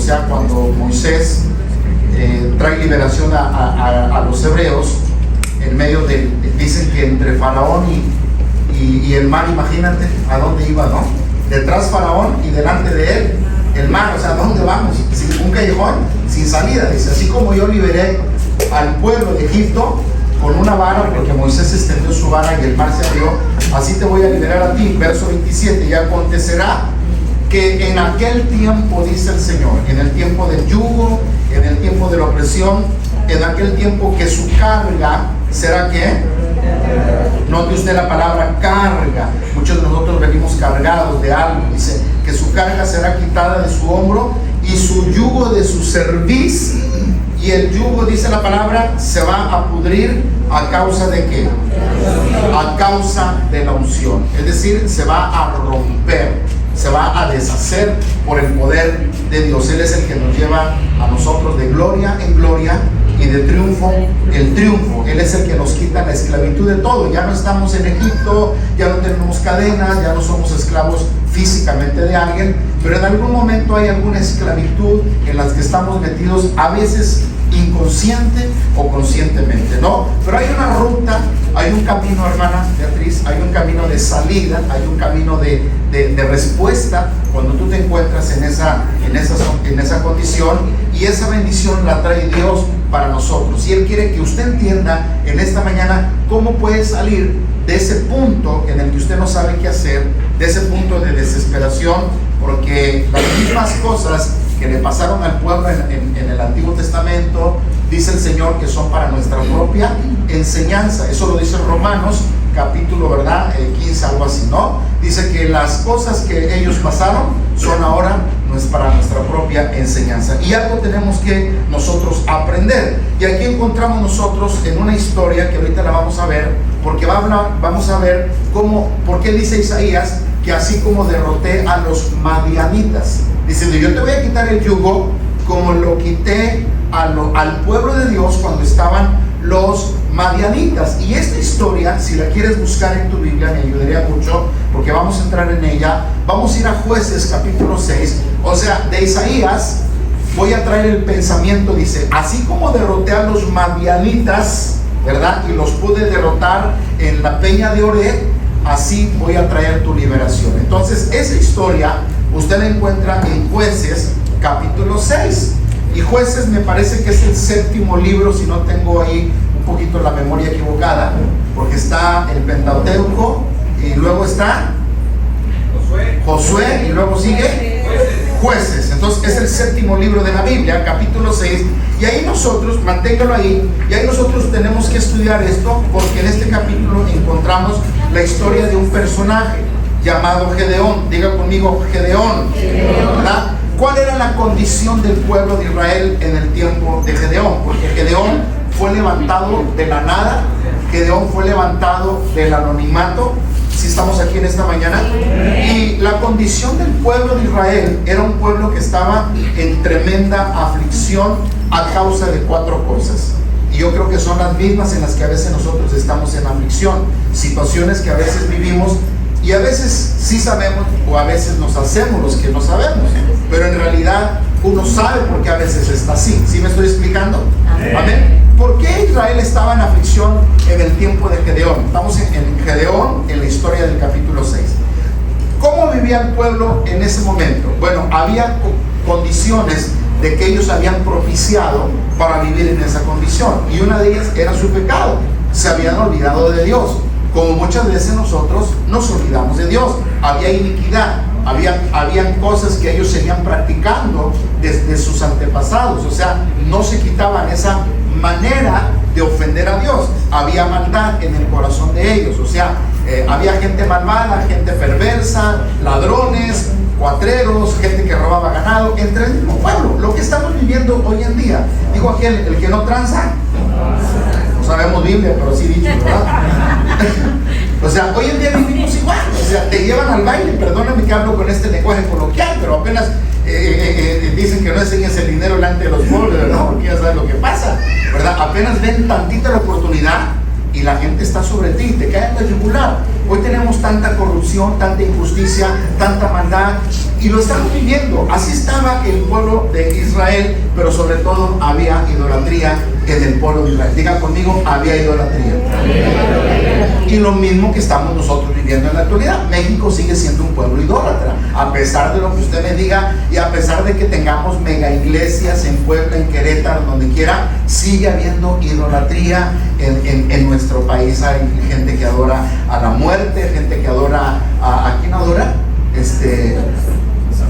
sea, cuando Moisés trae liberación a los hebreos, en medio dicen que entre Faraón y el mar, imagínate a dónde iba, ¿no? Detrás Faraón y delante de él el mar, o sea, ¿a dónde vamos? Sin un callejón, sin salida. Dice, así como yo liberé al pueblo de Egipto con una vara, porque Moisés extendió su vara y el mar se abrió, así te voy a liberar a ti. Verso 27, y acontecerá que en aquel tiempo, dice el Señor, en el tiempo del yugo, en el tiempo de la opresión, en aquel tiempo que su carga será ¿qué? Note usted la palabra carga. Muchos de nosotros venimos cargados de algo. Dice que su carga será quitada de su hombro y su yugo de su cerviz. Y el yugo, dice la palabra, se va a pudrir a causa de ¿qué? A causa de la unción. Es decir, se va a romper, se va a deshacer por el poder de Dios. Él es el que nos lleva a nosotros de gloria en gloria y de triunfo en triunfo. Él es el que nos quita la esclavitud de todo. Ya no estamos en Egipto, ya no tenemos cadenas, ya no somos esclavos físicamente de alguien, pero en algún momento hay alguna esclavitud en las que estamos metidos, a veces inconsciente o conscientemente, ¿no? Pero hay una ruta, hay un camino, hermana Beatriz, hay un camino de salida, hay un camino de respuesta cuando tú te encuentras en esa condición, y esa bendición la trae Dios para nosotros. Y Él quiere que usted entienda en esta mañana cómo puede salir de ese punto en el que usted no sabe qué hacer, de ese punto de desesperación, porque las mismas cosas que le pasaron al pueblo en el Antiguo Testamento, dice el Señor que son para nuestra propia enseñanza. Eso lo dice Romanos capítulo, ¿verdad? 15, algo así, ¿no? Dice que las cosas que ellos pasaron son ahora para nuestra propia enseñanza. Y algo tenemos que nosotros aprender. Y aquí encontramos nosotros en una historia que ahorita la vamos a ver, porque vamos a ver por qué dice Isaías que así como derroté a los madianitas, diciendo yo te voy a quitar el yugo como lo quité al pueblo de Dios cuando estaban los madianitas. Y esta historia, si la quieres buscar en tu Biblia, me ayudaría mucho, porque vamos a entrar en ella. Vamos a ir a Jueces capítulo 6. O sea, de Isaías voy a traer el pensamiento. Dice, así como derroté a los madianitas, ¿verdad? Y los pude derrotar en la peña de Oreb, así voy a traer tu liberación. Entonces, esa historia usted la encuentra en Jueces capítulo 6. Y Jueces me parece que es el séptimo libro, si no tengo ahí un poquito la memoria equivocada, porque está el Pentateuco y luego está Josué y luego sigue Jueces. Entonces es el séptimo libro de la Biblia, capítulo 6. Y ahí nosotros, manténgalo ahí, y ahí nosotros tenemos que estudiar esto, porque en este capítulo encontramos la historia de un personaje llamado Gedeón. Diga conmigo, Gedeón, ¿verdad? ¿Cuál era la condición del pueblo de Israel en el tiempo de Gedeón? Porque Gedeón fue levantado de la nada, Gedeón fue levantado del anonimato. Si estamos aquí en esta mañana, y la condición del pueblo de Israel era un pueblo que estaba en tremenda aflicción a causa de 4 cosas, y yo creo que son las mismas en las que a veces nosotros estamos en aflicción, situaciones que a veces vivimos y a veces sí sabemos, o a veces nos hacemos los que no sabemos, pero en realidad uno sabe por qué a veces está así. ¿Sí me estoy explicando? Amén. ¿Por qué Israel estaba en aflicción en el tiempo de Gedeón? Estamos en Gedeón, en la historia del capítulo 6. ¿Cómo vivía el pueblo en ese momento? Bueno, había condiciones de que ellos habían propiciado para vivir en esa condición, y una de ellas era su pecado. Se habían olvidado de Dios, como muchas veces nosotros nos olvidamos de Dios. Había iniquidad, habían cosas que ellos seguían practicando desde sus antepasados, o sea, no se quitaban esa manera de ofender a Dios. Había maldad en el corazón de ellos, o sea, había gente malvada, gente perversa, ladrones, cuatreros, gente que robaba ganado entre el mismo pueblo. Lo que estamos viviendo hoy en día, digo aquel, el que no tranza, no sabemos Biblia, pero sí dicho, ¿verdad? O sea, hoy en día vivimos igual. O sea, te llevan al baile, perdóname que hablo con este lenguaje coloquial, pero apenas dicen que no enseñes el dinero delante de los pobres, ¿verdad? Porque ya sabes lo que pasa, ¿verdad? Apenas ven tantita la oportunidad y la gente está sobre ti, te cae en la yugular. Hoy tenemos tanta corrupción, tanta injusticia, tanta maldad, y lo estamos viviendo. Así estaba el pueblo de Israel, pero sobre todo había idolatría en el pueblo de Israel. Diga conmigo, había idolatría. Y lo mismo que estamos nosotros viviendo en la actualidad. México sigue siendo un pueblo idólatra, a pesar de lo que usted me diga, y a pesar de que tengamos mega iglesias en Puebla, en Querétaro, donde quiera, sigue habiendo idolatría en nuestro país. Hay gente que adora a la muerte, gente que adora ¿a quién adora?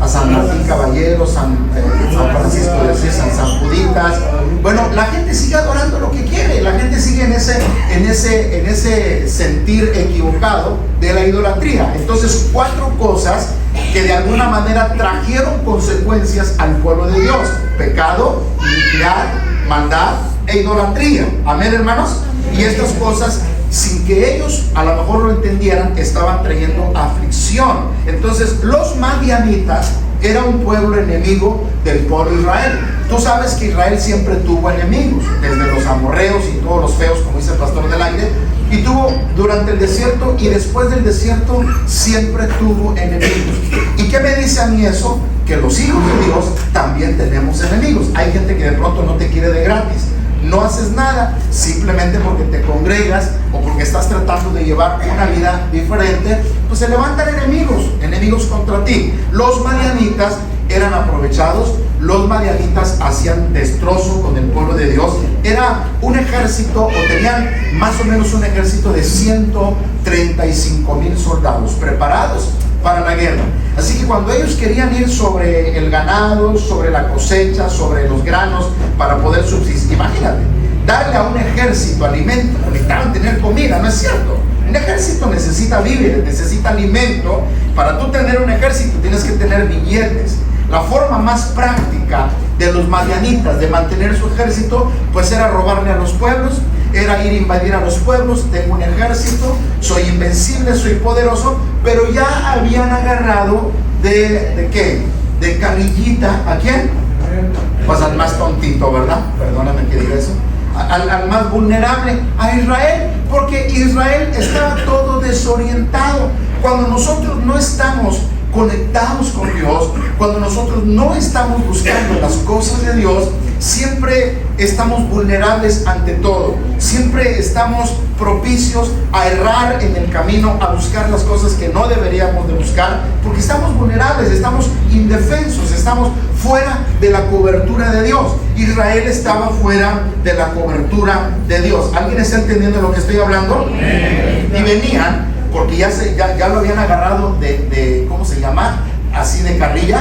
A San Martín Caballero, San Francisco de Asís, San Juditas. Bueno, la gente sigue adorando lo que quiere, la gente sigue en ese sentir equivocado de la idolatría. Entonces, 4 cosas que de alguna manera trajeron consecuencias al pueblo de Dios: pecado, iniquidad, maldad e idolatría. Amén, hermanos. Y estas cosas, sin que ellos a lo mejor lo entendieran, estaban trayendo aflicción. Entonces, los madianitas era un pueblo enemigo del pueblo de Israel. Tú sabes que Israel siempre tuvo enemigos, desde los amorreos y todos los feos, como dice el pastor del aire, y tuvo durante el desierto, y después del desierto siempre tuvo enemigos. ¿Y qué me dice a mí eso? Que los hijos de Dios también tenemos enemigos. Hay gente que de pronto no te quiere de gratis. No haces nada simplemente porque te congregas o porque estás tratando de llevar una vida diferente, pues se levantan enemigos contra ti. Los madianitas eran aprovechados, los madianitas hacían destrozo con el pueblo de Dios. Era un ejército, o tenían más o menos un ejército de 135,000 soldados preparados para la guerra. Así que cuando ellos querían ir sobre el ganado, sobre la cosecha, sobre los granos, para poder subsistir, imagínate, darle a un ejército alimento, necesitaban tener comida, ¿no es cierto? Un ejército necesita víveres, necesita alimento. Para tú tener un ejército tienes que tener billetes. La forma más práctica de los madianitas de mantener su ejército, pues era robarle a los pueblos, era ir a invadir a los pueblos. Tengo un ejército, soy invencible, soy poderoso, pero ya habían agarrado ¿de qué? De carrillita. ¿A quién? Pues al más tontito, ¿verdad? Perdóname que diga eso. Al más vulnerable, a Israel, porque Israel estaba todo desorientado. Cuando nosotros no estamos conectados con Dios, cuando nosotros no estamos buscando las cosas de Dios, siempre estamos vulnerables ante todo, siempre estamos propicios a errar en el camino, a buscar las cosas que no deberíamos de buscar, porque estamos vulnerables, estamos indefensos, estamos fuera de la cobertura de Dios. Israel estaba fuera de la cobertura de Dios. ¿Alguien está entendiendo lo que estoy hablando? Y venían, porque ya lo habían agarrado de ¿cómo se llama? Así de carrilla.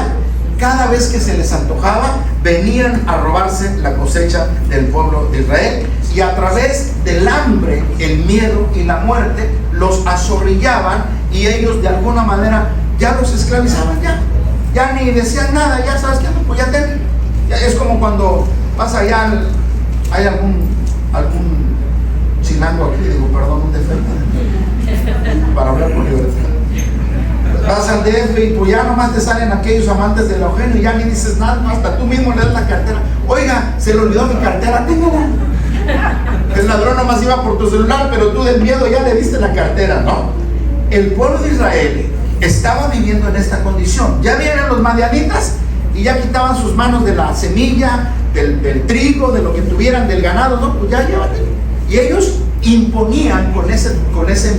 Cada vez que se les antojaba, venían a robarse la cosecha del pueblo de Israel, y a través del hambre, el miedo y la muerte los azorrillaban, y ellos de alguna manera ya los esclavizaban, ya ni decían nada. Ya sabes que pues ya es como cuando vas allá, hay algún chilango aquí, digo, perdón, un defecto para hablar con libertad. Vas al DF y pues ya nomás te salen aquellos amantes del Eugenio y ya ni dices nada, hasta tú mismo le das la cartera. Oiga, se le olvidó mi cartera, téngala. El ladrón nomás iba por tu celular, pero tú del miedo ya le diste la cartera, ¿no? El pueblo de Israel estaba viviendo en esta condición. Ya vienen los madianitas y ya quitaban sus manos de la semilla, del trigo, de lo que tuvieran, del ganado, ¿no? Pues ya llévate. Y ellos imponían con ese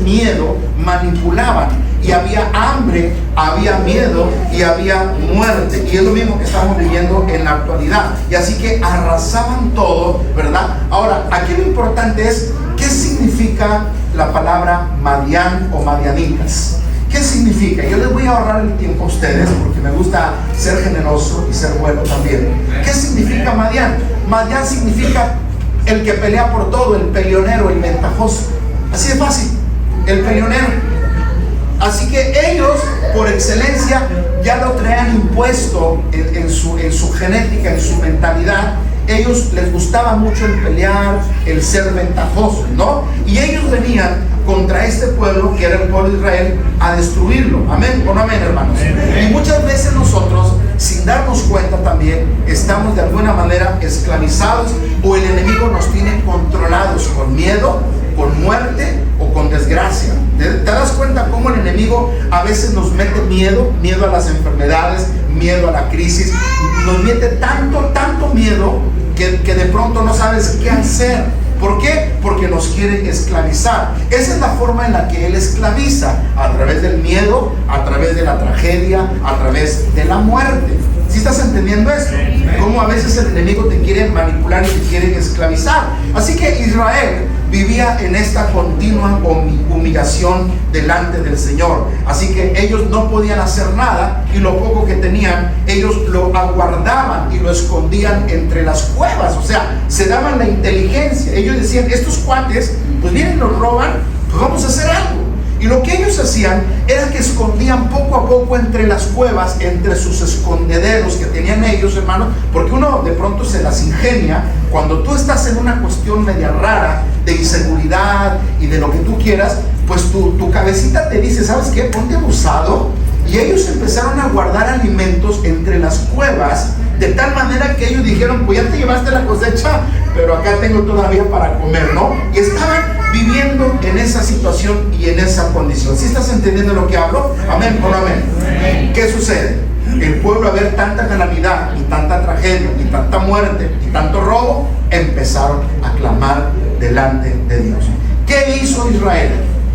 miedo, manipulaban, y había hambre, había miedo y había muerte, y es lo mismo que estamos viviendo en la actualidad. Y así que arrasaban todo, ¿verdad? Ahora, aquí lo importante es ¿qué significa la palabra Madián o madianitas? ¿Qué significa? Yo les voy a ahorrar el tiempo a ustedes porque me gusta ser generoso y ser bueno también. ¿Qué significa Madián? Madián significa el que pelea por todo, el peleonero, el ventajoso. Así de fácil, el peleonero. Así que ellos, por excelencia, ya lo traían impuesto en su genética, en su mentalidad. Ellos les gustaba mucho el pelear, el ser ventajoso, ¿no? Y ellos venían contra este pueblo, que era el pueblo de Israel, a destruirlo. ¿Amén o no amén, hermanos? Y muchas veces nosotros, sin darnos cuenta también, estamos de alguna manera esclavizados, o el enemigo nos tiene controlados con miedo, con muerte o con desgracia. ¿Te das cuenta cómo el enemigo a veces nos mete miedo a las enfermedades, miedo a la crisis? Nos mete tanto miedo que de pronto no sabes qué hacer. ¿Por qué? Porque nos quiere esclavizar. Esa es la forma en la que él esclaviza, a través del miedo, a través de la tragedia, a través de la muerte. ¿Sí estás entendiendo esto? Cómo a veces el enemigo te quiere manipular y te quiere esclavizar. Así que Israel vivía en esta continua humillación delante del Señor. Así que ellos no podían hacer nada, y lo poco que tenían, ellos lo aguardaban y lo escondían entre las cuevas. O sea, se daban la inteligencia. Ellos decían, estos cuates, pues vienen y nos roban, pues vamos a hacer algo. Y lo que ellos hacían era que escondían poco a poco entre las cuevas, entre sus escondederos que tenían ellos, hermano, porque uno de pronto se las ingenia. Cuando tú estás en una cuestión media rara de inseguridad y de lo que tú quieras, pues tu cabecita te dice, ¿sabes qué? Ponte abusado. Y ellos empezaron a guardar alimentos entre las cuevas, de tal manera que ellos dijeron, pues ya te llevaste la cosecha, pero acá tengo todavía para comer, ¿no? Y estaban viviendo en esa situación y en esa condición. ¿Sí estás entendiendo lo que hablo? Amén o no amén. ¿Qué sucede? El pueblo, a ver tanta calamidad y tanta tragedia y tanta muerte y tanto robo, empezaron a clamar delante de Dios. ¿Qué hizo Israel?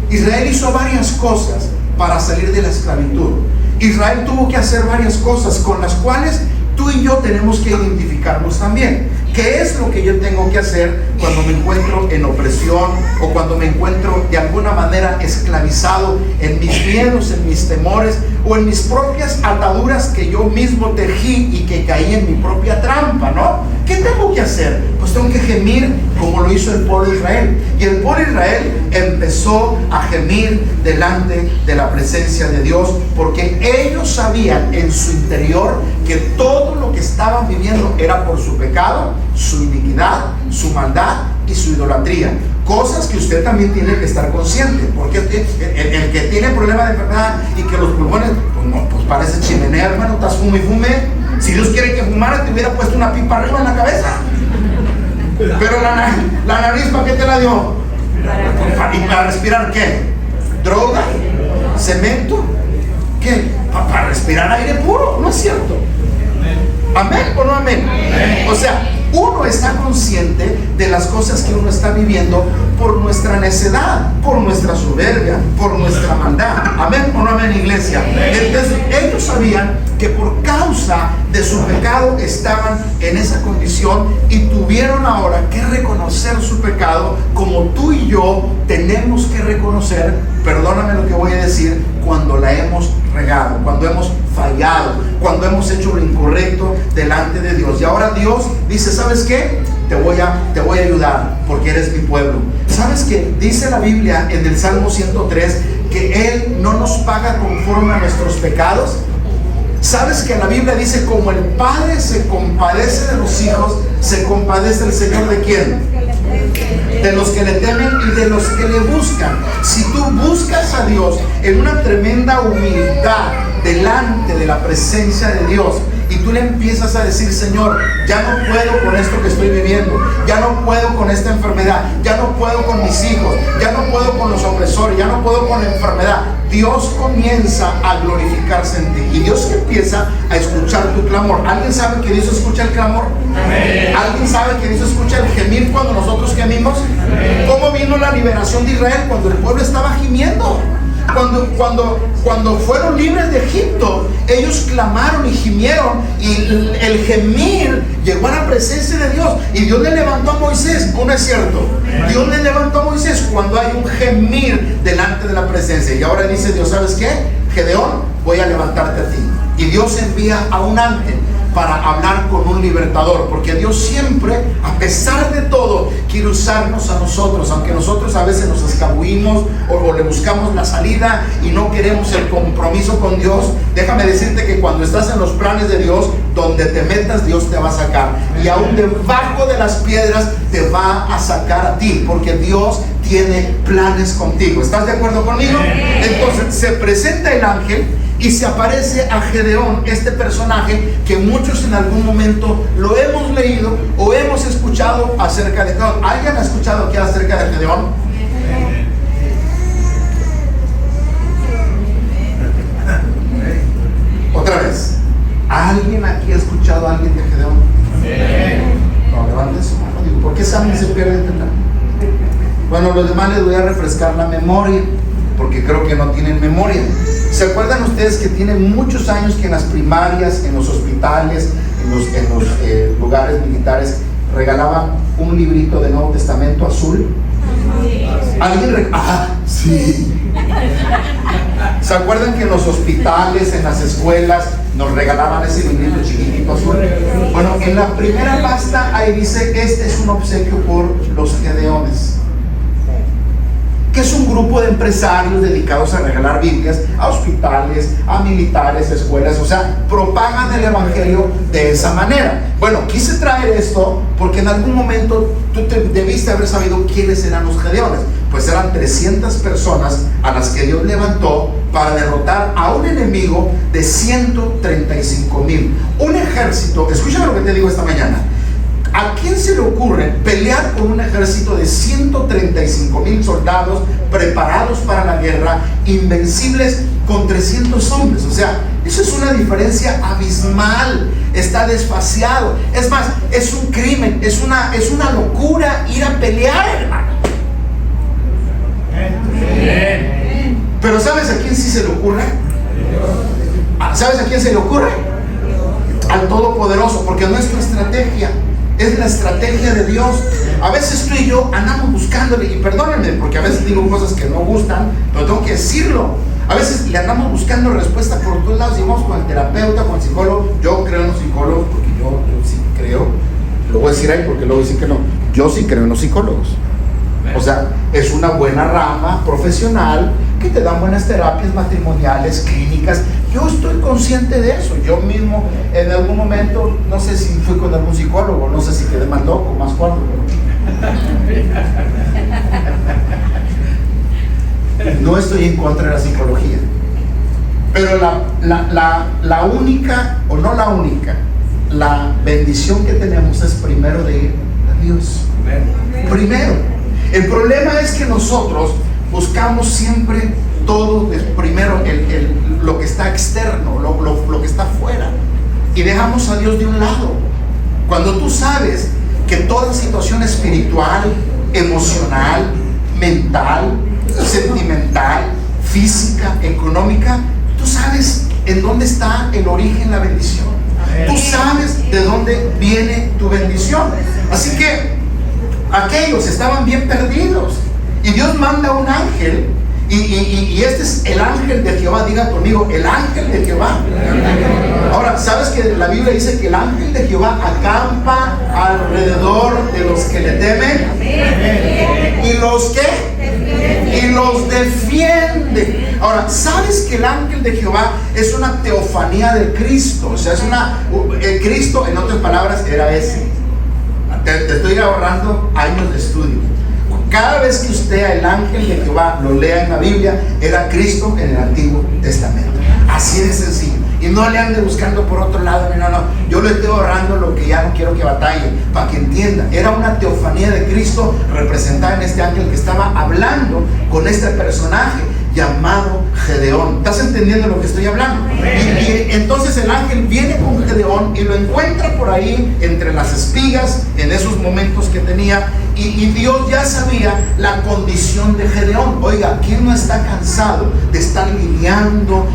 Israel hizo varias cosas para salir de la esclavitud. Israel tuvo que hacer varias cosas con las cuales tú y yo tenemos que identificarnos también. ¿Qué es lo que yo tengo que hacer cuando me encuentro en opresión, o cuando me encuentro de alguna manera esclavizado en mis miedos, en mis temores, o en mis propias ataduras que yo mismo tejí y que caí en mi propia trampa, ¿no? ¿Qué tengo que hacer? Pues tengo que gemir como lo hizo el pueblo de Israel. Y el pueblo de Israel empezó a gemir delante de la presencia de Dios, porque ellos sabían en su interior que todo lo que estaban viviendo era por su pecado, su iniquidad, su maldad y su idolatría. Cosas que usted también tiene que estar consciente, porque el que tiene problemas de enfermedad y que los pulmones, pues no, pues parece chimenea, hermano, estás fume y fume. Si Dios quiere que fumara, te hubiera puesto una pipa arriba en la cabeza. Pero la nariz, ¿para qué te la dio? ¿Y para respirar qué? ¿Droga? ¿Cemento? ¿Qué? Para respirar aire puro, ¿no es cierto? ¿Amén o no amén? O sea, uno está consciente de las cosas que uno está viviendo por nuestra necedad, por nuestra soberbia, por nuestra maldad. ¿Amén o no amén, iglesia? Entonces ellos sabían que por causa de su pecado estaban en esa condición, y tuvieron ahora que reconocer su pecado, como tú y yo tenemos que reconocer, perdóname lo que voy a decir, cuando la hemos regado, cuando hemos fallado, cuando hemos hecho lo incorrecto delante de Dios. Y ahora Dios dice, ¿sabes qué? Te voy a ayudar, porque eres mi pueblo. ¿Sabes qué? Dice la Biblia en el Salmo 103 que Él no nos paga conforme a nuestros pecados. ¿Sabes que la Biblia dice, como el Padre se compadece de los hijos, se compadece el Señor de quién? De los que le temen y de los que le buscan. Si tú buscas a Dios en una tremenda humildad delante de la presencia de Dios, y tú le empiezas a decir, Señor, ya no puedo con esto que estoy viviendo, ya no puedo con esta enfermedad, ya no puedo con mis hijos, ya no puedo con los opresores, ya no puedo con la enfermedad, Dios comienza a glorificarse en ti, y Dios empieza a escuchar tu clamor. ¿Alguien sabe que Dios escucha el clamor? Amén. ¿Alguien sabe que Dios escucha el gemir cuando nosotros gemimos? Amén. ¿Cómo vino la liberación de Israel? Cuando el pueblo estaba gimiendo. Cuando fueron libres de Egipto, ellos clamaron y gimieron, y el gemir llegó a la presencia de Dios, y Dios le levantó a Moisés. ¿O no es cierto? Dios le levantó a Moisés cuando hay un gemir delante de la presencia. Y ahora dice Dios, ¿sabes qué? Gedeón, voy a levantarte a ti. Y Dios envía a un ángel para hablar con un libertador, porque Dios siempre, a pesar de todo, quiere usarnos a nosotros, aunque nosotros a veces nos escabullimos o le buscamos la salida y no queremos el compromiso con Dios. Déjame decirte que cuando estás en los planes de Dios, donde te metas, Dios te va a sacar, y aún debajo de las piedras te va a sacar a ti, porque Dios tiene planes contigo. ¿Estás de acuerdo conmigo? Entonces se presenta el ángel y se aparece a Gedeón, este personaje que muchos en algún momento lo hemos leído o hemos escuchado acerca de Gedeón. ¿Alguien ha escuchado aquí acerca de Gedeón? Otra vez, ¿alguien aquí ha escuchado a alguien de Gedeón? No, levanten su mano. Digo, ¿por qué Sammy se pierde de entender? Bueno, los demás les voy a refrescar la memoria, porque creo que no tienen memoria. ¿Se acuerdan ustedes que tienen muchos años que en las primarias, en los hospitales, en los lugares militares regalaban un librito de Nuevo Testamento azul? ¿Alguien sí. ¿Se acuerdan que en los hospitales, en las escuelas, nos regalaban ese librito chiquitito azul? Bueno, en la primera pasta ahí dice, este es un obsequio por los Gedeones, que es un grupo de empresarios dedicados a regalar Biblias a hospitales, a militares, a escuelas, o sea, propagan el evangelio de esa manera. Bueno, quise traer esto porque en algún momento tú debiste haber sabido quiénes eran los Gedeones. Pues eran 300 personas a las que Dios levantó para derrotar a un enemigo de 135,000. Un ejército, escúchame lo que te digo esta mañana. ¿A quién se le ocurre pelear con un ejército de 135,000 soldados preparados para la guerra, invencibles, con 300 hombres? O sea, eso es una diferencia abismal. Está desfasiado. Es más, es un crimen, es una locura ir a pelear, hermano. Pero ¿sabes a quién sí se le ocurre? ¿Sabes a quién se le ocurre? Al Todopoderoso, porque no es tu estrategia, es la estrategia de Dios. A veces tú y yo andamos buscándole, y perdónenme porque a veces digo cosas que no gustan, pero tengo que decirlo. A veces le andamos buscando respuesta por todos lados, y vamos con el terapeuta, con el psicólogo. Yo creo en los psicólogos porque yo sí creo. Lo voy a decir ahí porque luego dicen que no. Yo sí creo en los psicólogos. O sea, es una buena rama profesional que te dan buenas terapias matrimoniales, clínicas. Yo estoy consciente de eso. Yo mismo en algún momento, no sé si fui con algún psicólogo, no sé si quedé más loco, más cuerdo. No estoy en contra de la psicología, pero la única, o no la única, la bendición que tenemos es primero de ir a Dios. Primero. El problema es que nosotros buscamos siempre todo primero, lo que está externo, lo que está afuera, y dejamos a Dios de un lado. Cuando tú sabes que toda situación espiritual, emocional, mental, sentimental, física, económica, tú sabes en dónde está el origen, la bendición. Tú sabes de dónde viene tu bendición. Así que aquellos estaban bien perdidos, y Dios manda un ángel, y este es el ángel de Jehová. Diga conmigo, el ángel de Jehová. Ahora, ¿sabes que la Biblia dice que el ángel de Jehová acampa alrededor de los que le temen? ¿Y los qué? Y los defiende. Ahora, ¿sabes que el ángel de Jehová es una teofanía de Cristo? O sea, es Cristo, en otras palabras, era ese. Te estoy ahorrando años de estudio. Cada vez que usted, el ángel de Jehová, lo lea en la Biblia, era Cristo en el Antiguo Testamento. Así de sencillo. Y no le ande buscando por otro lado. No. Yo le estoy ahorrando lo que ya no quiero que batalle, para que entienda. Era una teofanía de Cristo representada en este ángel que estaba hablando con este personaje llamado Gedeón. ¿Estás entendiendo lo que estoy hablando? Y entonces el ángel viene con Gedeón y lo encuentra por ahí entre las espigas, en esos momentos que tenía, y Dios ya sabía la condición de Gedeón. Oiga, ¿quién no está cansado de estar lidiando?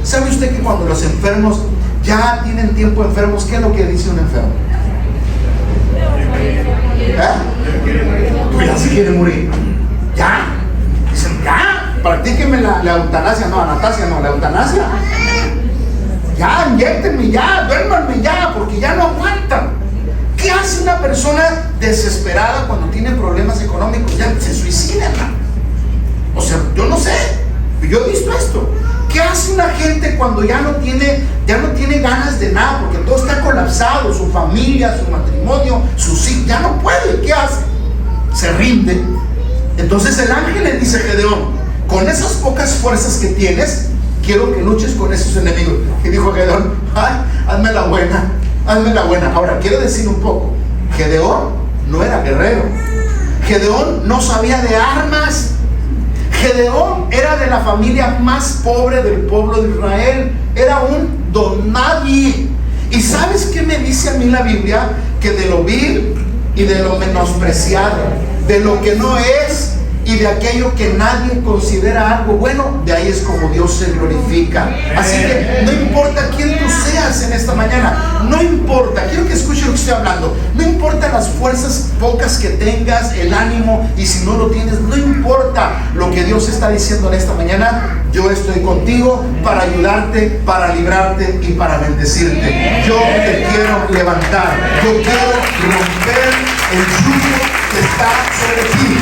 ¿Sabe usted que cuando los enfermos ya tienen tiempo enfermos, qué es lo que dice un enfermo? Pues ya se quiere morir. Ya. Dicen, ya. Practíquenme la eutanasia, la eutanasia. Ya, inyéctenme ya, duérmanme ya, porque ya no aguantan. ¿Qué hace una persona desesperada cuando tiene problemas económicos? Ya se suicida, hermano. O sea, yo no sé, yo he visto esto. ¿Qué hace una gente cuando ya no tiene ganas de nada, porque todo está colapsado, su familia, su matrimonio, sus hijos, ya no puede? ¿Qué hace? Se rinde. Entonces el ángel le dice a Gedeón: con esas pocas fuerzas que tienes, quiero que luches con esos enemigos. Y dijo Gedeón: ay, hazme la buena. Ahora, quiero decir un poco, Gedeón no era guerrero. Gedeón no sabía de armas. Gedeón era de la familia más pobre del pueblo de Israel. Era un don nadie. ¿Y sabes qué me dice a mí la Biblia? Que de lo vil y de lo menospreciado, de lo que no es y de aquello que nadie considera algo bueno, de ahí es como Dios se glorifica. Así que no importa quién tú seas en esta mañana, no importa, quiero que escuche lo que estoy hablando, no importa las fuerzas pocas que tengas, el ánimo, y si no lo tienes, no importa lo que Dios está diciendo en esta mañana. Yo estoy contigo para ayudarte, para librarte y para bendecirte. Yo te quiero levantar, yo quiero romper el yugo que está sobre ti.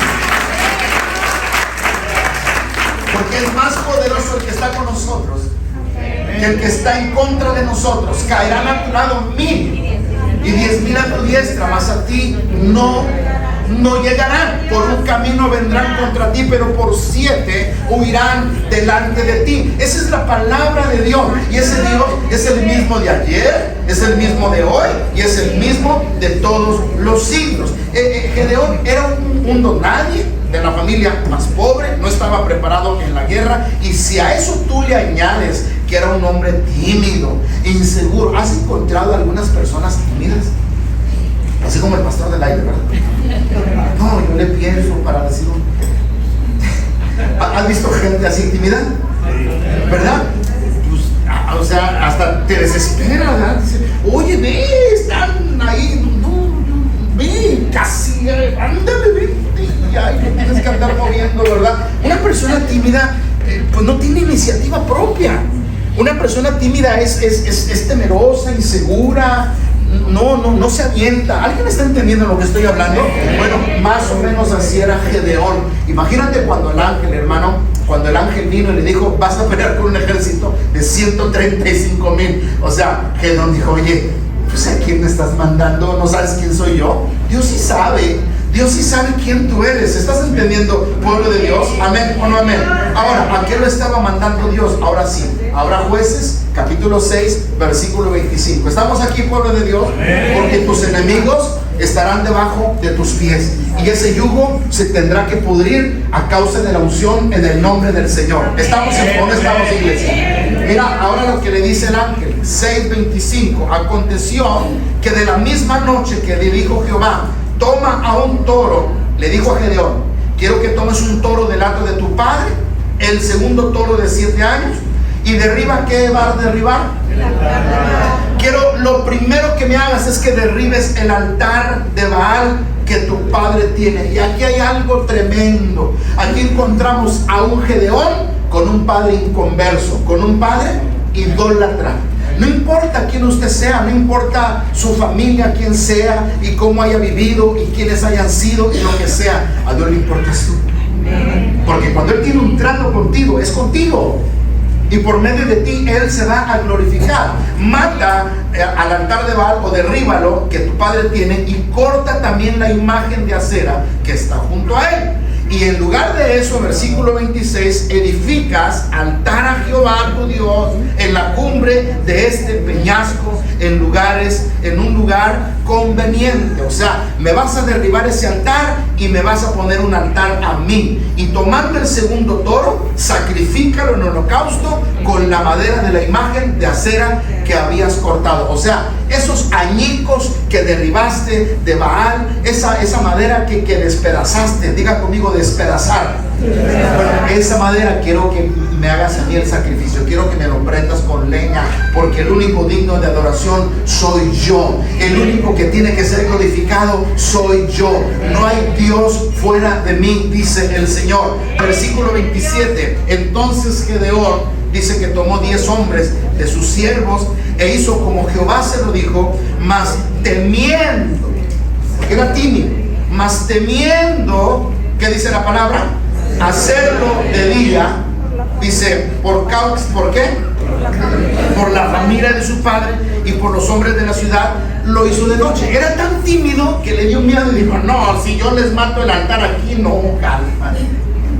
Porque es más poderoso el que está con nosotros que el que está en contra de nosotros. Caerán a tu lado 1000 y 10,000 a tu diestra, mas a ti no llegarán. Por un camino vendrán contra ti, pero por 7 huirán delante de ti. Esa es la palabra de Dios. Y ese Dios es el mismo de ayer, es el mismo de hoy y es el mismo de todos los siglos. Gedeón era un don nadie, de la familia más pobre, no estaba preparado en la guerra, y si a eso tú le añades que era un hombre tímido, inseguro. ¿Has encontrado algunas personas tímidas? Así como el pastor del aire, ¿verdad? No, yo le pienso para decir ¿Has visto gente así tímida? ¿Verdad? Pues, o sea, hasta te desespera, ¿verdad? Dice, oye, ve, están ahí, ve, casi, ándale, ve. Ay, no tienes que andar moviendo, ¿verdad? Una persona tímida pues no tiene iniciativa propia. Una persona tímida es temerosa, insegura, no se avienta. ¿Alguien está entendiendo lo que estoy hablando? Bueno, más o menos así era Gedeón. Imagínate cuando el ángel, hermano, cuando el ángel vino y le dijo, vas a pelear con un ejército de 135,000. O sea, Gedeón dijo, oye, pues ¿a quién me estás mandando? ¿No sabes quién soy yo? Dios sí sabe. Dios sí sabe quién tú eres. ¿Estás entendiendo, pueblo de Dios? ¿Amén o no amén? Ahora, ¿a qué lo estaba mandando Dios? Ahora sí. Ahora Jueces, capítulo 6, versículo 25. Estamos aquí, pueblo de Dios, porque tus enemigos estarán debajo de tus pies, y ese yugo se tendrá que pudrir a causa de la unción en el nombre del Señor. ¿Estamos en dónde estamos, iglesia? Mira, ahora lo que le dice el ángel, 6:25. Aconteció que de la misma noche que le dijo Jehová, toma a un toro, le dijo a Gedeón, quiero que tomes un toro del hato de tu padre, el segundo toro de 7 años, y derriba. ¿Qué va a derribar? El altar de Baal. Quiero, lo primero que me hagas es que derribes el altar de Baal que tu padre tiene. Y aquí hay algo tremendo. Aquí encontramos a un Gedeón con un padre inconverso, con un padre idólatra. No importa quién usted sea, no importa su familia, quién sea y cómo haya vivido y quiénes hayan sido y lo que sea, a Dios le importa tú. Porque cuando Él tiene un trato contigo, es contigo. Y por medio de ti Él se va a glorificar. Mata al altar de Baal o derríbalo que tu padre tiene, y corta también la imagen de acera que está junto a él. Y en lugar de eso, versículo 26, edificas altar a Jehová tu Dios en la cumbre de este peñasco, en un lugar conveniente. O sea, me vas a derribar ese altar y me vas a poner un altar a mí. Y tomando el segundo toro, sacrifícalo en holocausto con la madera de la imagen de acera que habías cortado. O sea, esos añicos que derribaste de Baal, esa madera que despedazaste, diga conmigo, despedazar. Bueno, esa madera quiero que me hagas a mí el sacrificio, quiero que me lo prendas con leña, porque el único digno de adoración soy yo, el único que tiene que ser glorificado soy yo, no hay Dios fuera de mí, dice el Señor. Versículo 27, entonces Gedeón dice que tomó 10 hombres de sus siervos e hizo como Jehová se lo dijo, mas temiendo, porque era tímido, mas temiendo, ¿qué dice la palabra? Hacerlo de día, dice, ¿por qué? Por la familia de su padre y por los hombres de la ciudad, lo hizo de noche. Era tan tímido que le dio miedo y dijo, no, si yo les mato el altar aquí, no, calma,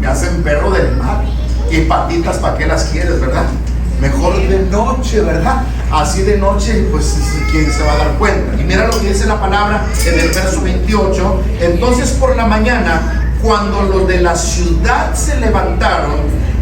me hacen perro del mar. Y patitas, ¿para qué las quieres, verdad? Mejor de noche, ¿verdad? Así de noche, pues quién se va a dar cuenta. Y mira lo que dice la palabra en el verso 28. Entonces por la mañana, cuando los de la ciudad se levantaron,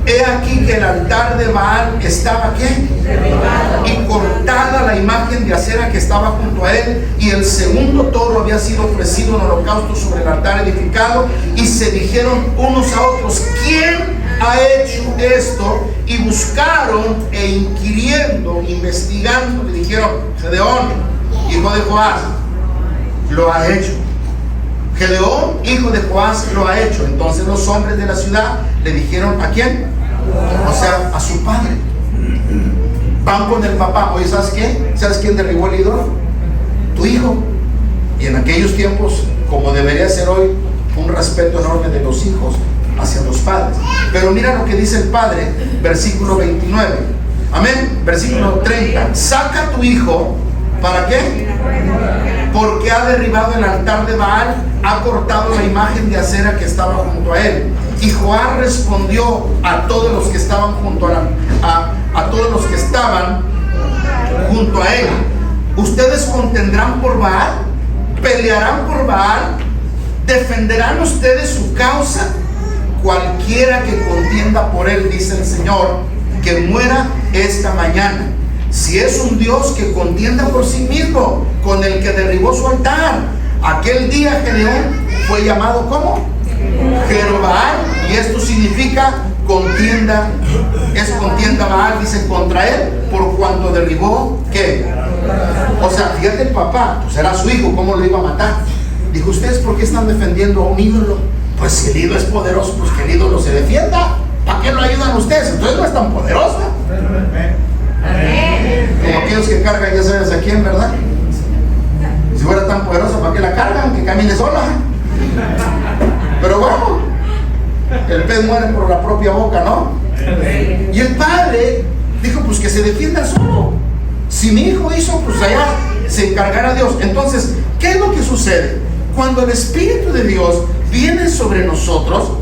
he aquí que el altar de Baal estaba ¿qué? Derribado. Y cortada la imagen de acera que estaba junto a él, y el segundo toro había sido ofrecido en holocausto sobre el altar edificado. Y se dijeron unos a otros: ¿quién ha hecho esto? Y buscaron e inquiriendo, investigando, le dijeron: Gedeón, hijo de Joás, lo ha hecho. Gedeón, hijo de Joás, lo ha hecho. Entonces los hombres de la ciudad le dijeron: ¿a quién? O sea, a su padre. Van con el papá: oye, ¿sabes qué? ¿Sabes quién derribó el ídolo? Tu hijo. Y en aquellos tiempos, como debería ser hoy, un respeto enorme de los hijos hacia los padres. Pero mira lo que dice el padre, versículo 29. Amén. Versículo 30. Saca a tu hijo. ¿Para qué? Porque ha derribado el altar de Baal, ha cortado la imagen de acera que estaba junto a él. Y Joás respondió a todos los que estaban junto a todos los que estaban junto a él: ¿ustedes contendrán por Baal? ¿Pelearán por Baal? ¿Defenderán ustedes su causa? Cualquiera que contienda por él, dice el Señor, que muera esta mañana. Si es un Dios, que contienda por sí mismo con el que derribó su altar. Aquel día Gedeón fue llamado ¿cómo? Jerubbaal, y esto significa contienda. Es contienda Baal, dice, contra él, por cuanto derribó ¿qué? O sea, fíjate, el papá, pues era su hijo, ¿cómo lo iba a matar? Dijo: ¿ustedes por qué están defendiendo a un ídolo? Pues si el ídolo es poderoso, pues que el ídolo se defienda. ¿Para qué lo ayudan ustedes? Entonces no es tan poderoso. Como aquellos que cargan, ya sabes a quién, ¿verdad? Si fuera tan poderosa, ¿para qué la cargan? Que camine sola. Pero bueno, el pez muere por la propia boca, ¿no? Y el padre dijo: pues que se defienda solo. Si mi hijo hizo, pues allá se encargará Dios. Entonces, ¿qué es lo que sucede? Cuando el Espíritu de Dios viene sobre nosotros,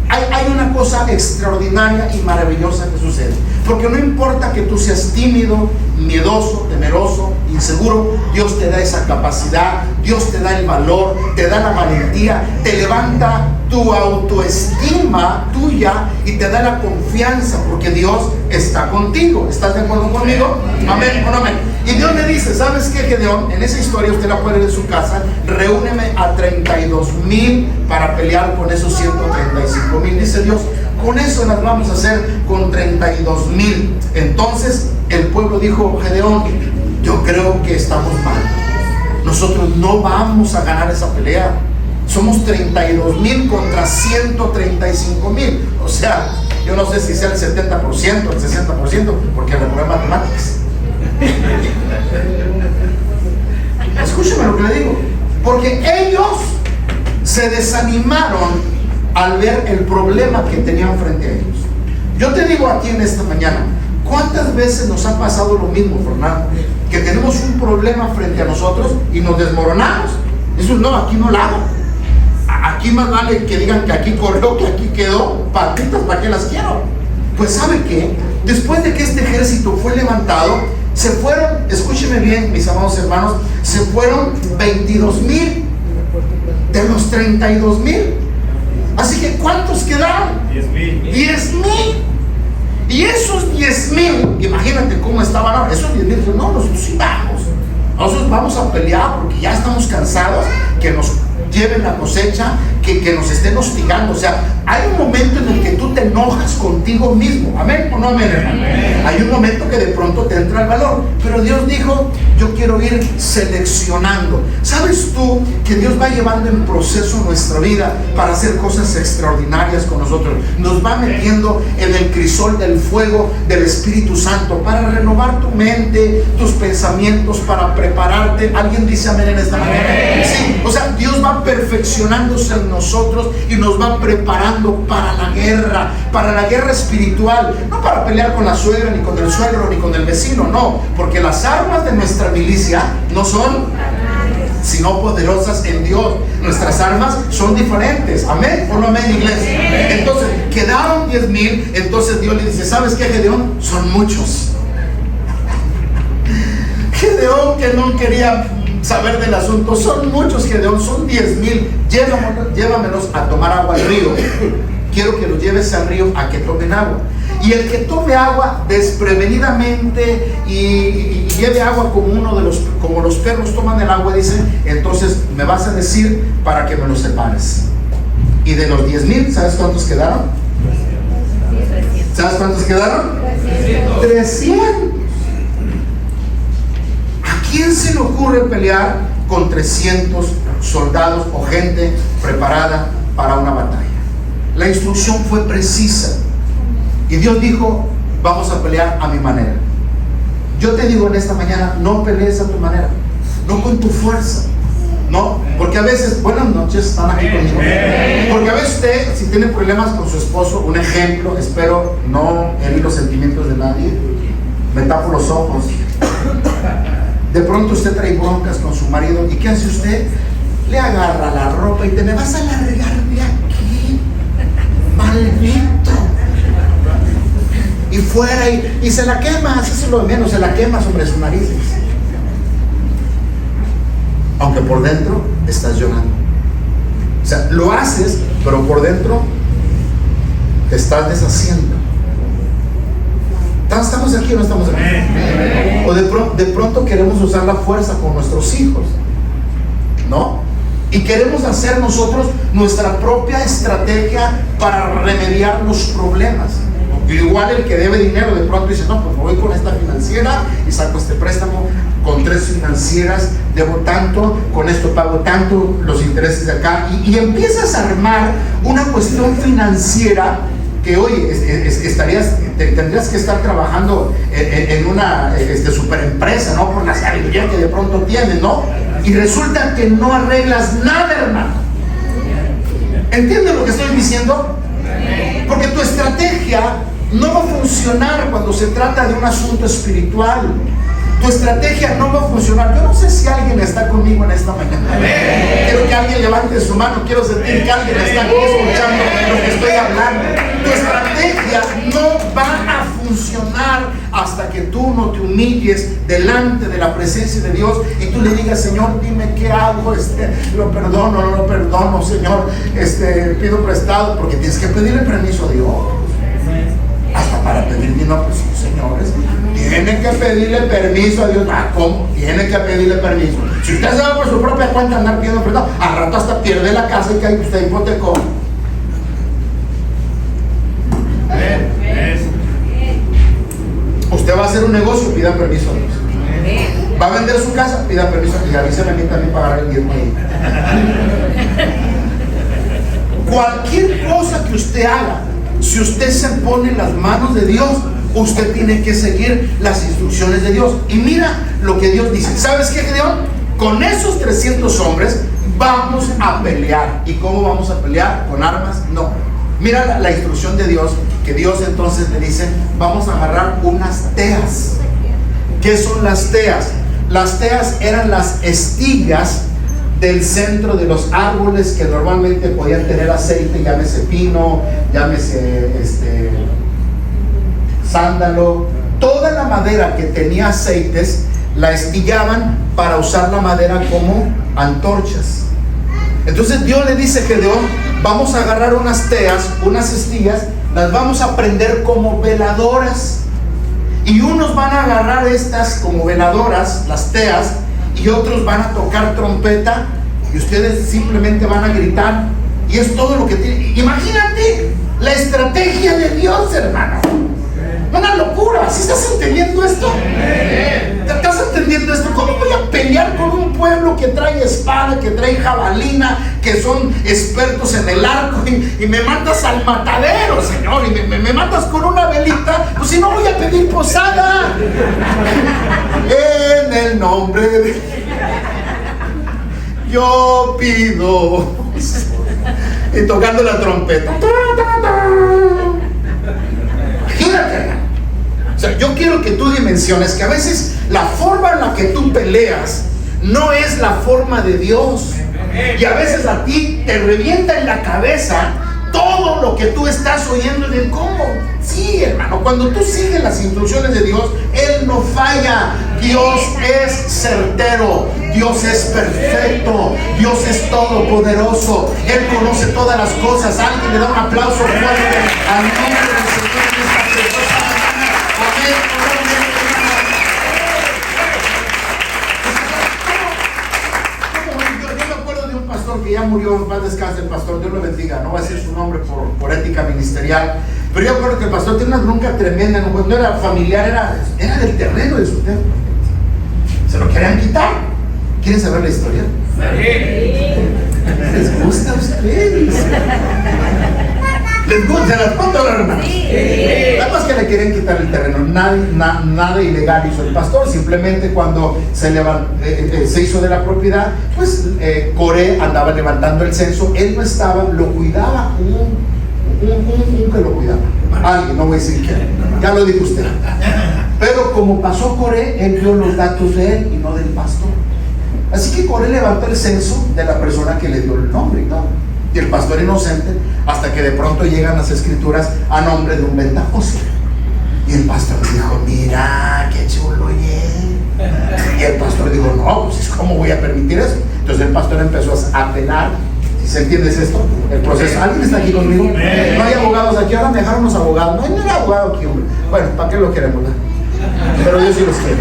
hay una cosa extraordinaria y maravillosa que sucede. Porque no importa que tú seas tímido, miedoso, temeroso, inseguro, Dios te da esa capacidad, Dios te da el valor, te da la valentía, te levanta tu autoestima tuya y te da la confianza, porque Dios está contigo. ¿Estás de acuerdo conmigo? Amén o no amén. Y Dios le dice: ¿sabes qué, Gedeón? En esa historia usted la puede ver en su casa. Reúneme a 32,000 para pelear con esos 135,000. Dice Dios: con eso las vamos a hacer, con 32,000. Entonces el pueblo dijo: Gedeón, yo creo que estamos mal. Nosotros no vamos a ganar esa pelea. Somos 32,000 contra 135,000. O sea, yo no sé si sea el 70%, el 60%, porque reprobé matemáticas. Escúcheme lo que le digo. Porque ellos se desanimaron al ver el problema que tenían frente a ellos. Yo te digo aquí en esta mañana: ¿cuántas veces nos ha pasado lo mismo, Fernando? Que tenemos un problema frente a nosotros y nos desmoronamos. Eso no, aquí no la hago. Aquí más vale que digan que aquí corrió, que aquí quedó. Patitas, ¿para qué las quiero? Pues ¿sabe qué? Después de que este ejército fue levantado, se fueron, escúcheme bien, mis amados hermanos, se fueron 22,000 de los 32,000. Así que ¿cuántos quedaron? 10,000. Y esos 10,000, imagínate cómo estaban ahora. Esos 10,000, no, nosotros sí vamos. Nosotros vamos a pelear porque ya estamos cansados que nos lleven la cosecha, que nos estén hostigando. O sea, hay un momento en el que tú te enojas contigo mismo. ¿Amén o no amén, hermano? Hay un momento que de pronto te entra el valor. Pero Dios dijo: yo quiero ir seleccionando. ¿Sabes tú que Dios va llevando en proceso nuestra vida para hacer cosas extraordinarias con nosotros? Nos va metiendo en el crisol del fuego del Espíritu Santo para renovar tu mente, tus pensamientos, para prepararte. ¿Alguien dice amén en esta mañana? Sí, o sea, Dios va perfeccionándose en nosotros y nos va preparando para la guerra espiritual. No para pelear con la suegra, ni con el suegro, ni con el vecino, no, porque las armas de nuestra milicia no son sino poderosas en Dios. Nuestras armas son diferentes. ¿Amén o no amén, iglesia? Entonces quedaron 10,000. Entonces Dios le dice: ¿sabes qué, Gedeón? Son muchos. Gedeón, que no quería saber del asunto: son muchos, Gedeón, son 10,000. Llévamelos a tomar agua al río. quiero que los lleves al río a que tomen agua. Y el que tome agua desprevenidamente y lleve agua como los perros toman el agua, dice, entonces me vas a decir para que me lo separes. Y de los 10,000, ¿sabes cuántos quedaron? ¿Sabes cuántos quedaron? 300. ¿A quién se le ocurre pelear con 300 soldados o gente preparada para una batalla? La instrucción fue precisa. Y Dios dijo, vamos a pelear a mi manera. Yo te digo en esta mañana, no pelees a tu manera, no con tu fuerza, no, porque a veces, buenas noches, están aquí conmigo, porque a veces usted, si tiene problemas con su esposo, un ejemplo, espero no herir los sentimientos de nadie, me tapo los ojos, de pronto usted trae broncas con su marido, ¿y qué hace usted? Le agarra la ropa y te me vas a largar de aquí, maldito. Y fuera y se la quemas, eso es lo de menos, se la quema sobre sus narices. Aunque por dentro estás llorando. O sea, lo haces, pero por dentro te estás deshaciendo. ¿Estamos aquí o no estamos aquí? O de pronto queremos usar la fuerza con nuestros hijos, ¿no? Y queremos hacer nosotros nuestra propia estrategia para remediar los problemas. Igual el que debe dinero de pronto dice, no, pues me voy con esta financiera y saco este préstamo, con 3 financieras debo tanto, con esto pago tanto, los intereses de acá, y empiezas a armar una cuestión financiera que, oye, tendrías que estar trabajando en una super empresa, ¿no? Por la sabiduría que de pronto tienes, ¿no? Y resulta que no arreglas nada, hermano. ¿Entiendes lo que estoy diciendo? Porque tu estrategia no va a funcionar cuando se trata de un asunto espiritual. Tu estrategia no va a funcionar. Yo no sé si alguien está conmigo en esta mañana. Quiero que alguien levante su mano. Quiero sentir que alguien está aquí escuchando lo que estoy hablando. Tu estrategia no va a funcionar hasta que tú no te humilles delante de la presencia de Dios y tú le digas, Señor, dime qué hago, lo perdono, no lo perdono, Señor, pido prestado, porque tienes que pedirle permiso a Dios. Hasta para pedir dinero, pues señores, tienen que pedirle permiso a Dios. ¿Cómo? Tienen que pedirle permiso. Si usted se va por su propia cuenta a andar pidiendo perdón, al rato hasta pierde la casa y que usted hipotecó. Usted va a hacer un negocio, pida permiso a Dios. Va a vender su casa, pida permiso a Dios. Y avíseme a mí también pagar el diezmo ahí. Cualquier cosa que usted haga, si usted se pone en las manos de Dios, usted tiene que seguir las instrucciones de Dios. Y mira lo que Dios dice. ¿Sabes qué, Gedeón? Con esos 300 hombres vamos a pelear. ¿Y cómo vamos a pelear? ¿Con armas? No. Mira la instrucción de Dios, que Dios entonces le dice, vamos a agarrar unas teas. ¿Qué son las teas? Las teas eran las estillas del centro de los árboles que normalmente podían tener aceite, llámese pino, llámese sándalo. Toda la madera que tenía aceites la estillaban para usar la madera como antorchas. Entonces Dios le dice a Gedeón, vamos a agarrar unas teas, unas estillas, las vamos a prender como veladoras, y unos van a agarrar estas como veladoras, las teas, y otros van a tocar trompeta, y ustedes simplemente van a gritar, y es todo lo que tiene. Imagínate la estrategia de Dios, hermano. Una locura. ¿Sí estás entendiendo esto? ¿Estás entendiendo esto? ¿Cómo voy a pelear con un pueblo que trae espada, que trae jabalina, que son expertos en el arco, y me mandas al matadero, Señor, y me mandas con una velita? Pues si no, voy a pedir posada. En el nombre de... yo pido. Y tocando la trompeta. Imagínate. O sea, yo quiero que tú dimensiones que a veces la forma en la que tú peleas no es la forma de Dios. Y a veces a ti te revienta en la cabeza todo lo que tú estás oyendo de cómo. Sí, hermano, cuando tú sigues las instrucciones de Dios, Él no falla. Dios es certero, Dios es perfecto, Dios es todopoderoso, Él conoce todas las cosas. Alguien le da un aplauso fuerte al nombre del Señor en esta preciosa mañana. Yo me acuerdo de un pastor que ya murió, en paz descanse el pastor, Dios lo bendiga, no voy a decir su nombre por ética ministerial, pero yo recuerdo que el pastor tiene una bronca tremenda, no era familiar, era del terreno de su templo. Se lo querían quitar. ¿Quieren saber la historia? Sí. ¿Les gusta a ustedes? ¿Les gusta? ¿Se las cuento a los hermanos? Sí. Nada más que le querían quitar el terreno. Nada ilegal hizo el pastor. Simplemente cuando se hizo de la propiedad, pues Coré andaba levantando el censo. Él no estaba, lo cuidaba un que lo cuidaba. Alguien, no voy a decir quién. Ya lo dijo usted. Pero como pasó Coré, él vio los datos de él y no del pastor. Así que Coré levantó el censo de la persona que le dio el nombre y todo. Y el pastor inocente, hasta que de pronto llegan las escrituras a nombre de un ventajoso. Y el pastor dijo, mira, qué chulo, Y el pastor dijo, no, pues ¿cómo voy a permitir eso? Entonces el pastor empezó a apelar. ¿Se entiende esto? El proceso. ¿Alguien está aquí conmigo? No hay abogados aquí, ahora me dejaron los abogados. No hay abogado aquí, hombre. Bueno, ¿para qué lo queremos? Pero yo sí los quiero.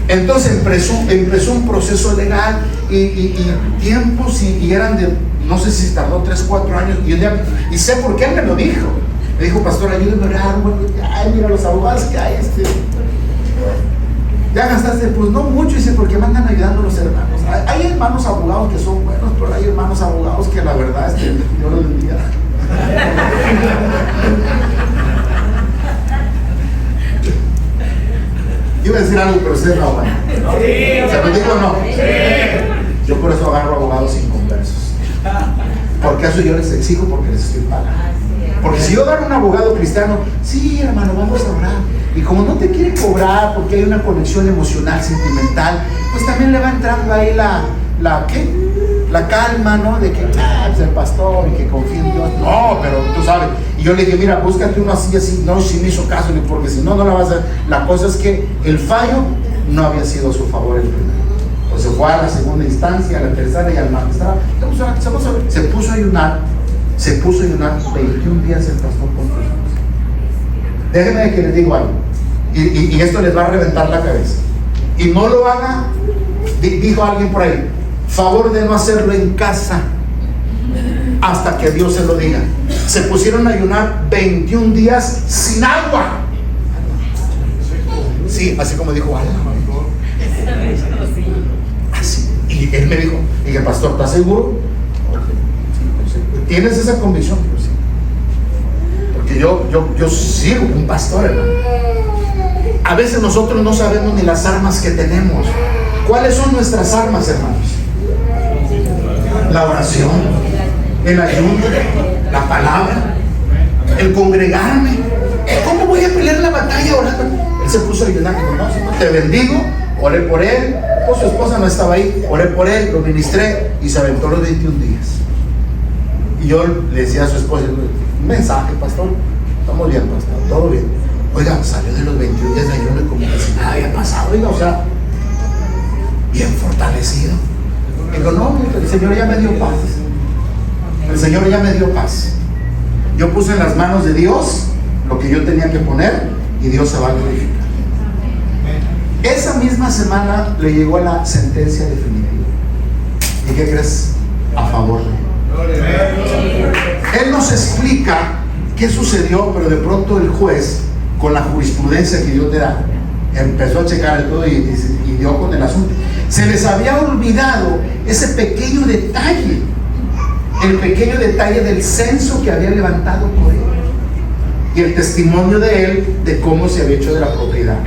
Entonces empezó un proceso legal y tiempos y eran de, no sé si tardó 3, 4 años. Y sé por qué él me lo dijo. Me dijo, pastor, ayúdame a orar. Bueno, ay, mira los abogados que hay. Ya gastaste, pues no mucho, dice, porque me andan ayudando los hermanos. Hay hermanos abogados que son buenos, pero hay hermanos abogados que la verdad es que Dios los bendiga. Yo iba a decir algo, pero ustedes no van. ¿Se lo digo o no? Yo por eso agarro abogados inconversos. Porque eso yo les exijo, porque les estoy pagando. Porque si yo agarro un abogado cristiano, sí, hermano, vamos a orar. Y como no te quiere cobrar porque hay una conexión emocional, sentimental, pues también le va entrando ahí la calma, ¿no? De que, pues el pastor y que confía en Dios. No, pero tú sabes. Y yo le dije, mira, búscate uno así. No, si me hizo caso, porque si no, no la vas a hacer. La cosa es que el fallo no había sido a su favor el primero. Pues se fue a la segunda instancia, a la tercera y al magistrado. Se puso a ayunar 21 días el pastor con sus hijos. Déjenme que les digo algo, y esto les va a reventar la cabeza. Y no lo haga, dijo alguien por ahí, favor de no hacerlo en casa hasta que Dios se lo diga. Se pusieron a ayunar 21 días sin agua. Sí, así como dijo algo. Así. Y él me dijo, y el pastor, ¿estás seguro? ¿Tienes esa convicción? Pues sí. Porque yo sigo un pastor, hermano. A veces nosotros no sabemos ni las armas que tenemos. ¿Cuáles son nuestras armas, hermanos? La oración, el ayuno, la palabra, el congregarme. ¿Cómo voy a pelear la batalla orando? Él se puso a ayunar, no, te bendigo, oré por él, pues su esposa no estaba ahí, oré por él, lo ministré y se aventó los 21 días. Y yo le decía a su esposa, un mensaje, pastor, estamos bien, pastor, todo bien. Oiga, salió de los 21 días de ayuno y como que si nada había pasado, oiga, o sea, bien fortalecido. Digo, no, el Señor ya me dio paz. El Señor ya me dio paz. Yo puse en las manos de Dios lo que yo tenía que poner y Dios se va a glorificar. Esa misma semana le llegó la sentencia definitiva. ¿Y qué crees? A favor de él. Él nos explica qué sucedió, pero de pronto el juez, con la jurisprudencia que Dios te da, empezó a checar el todo y dio con el asunto. Se les había olvidado ese pequeño detalle, el pequeño detalle del censo que había levantado por él y el testimonio de él de cómo se había hecho de la propiedad.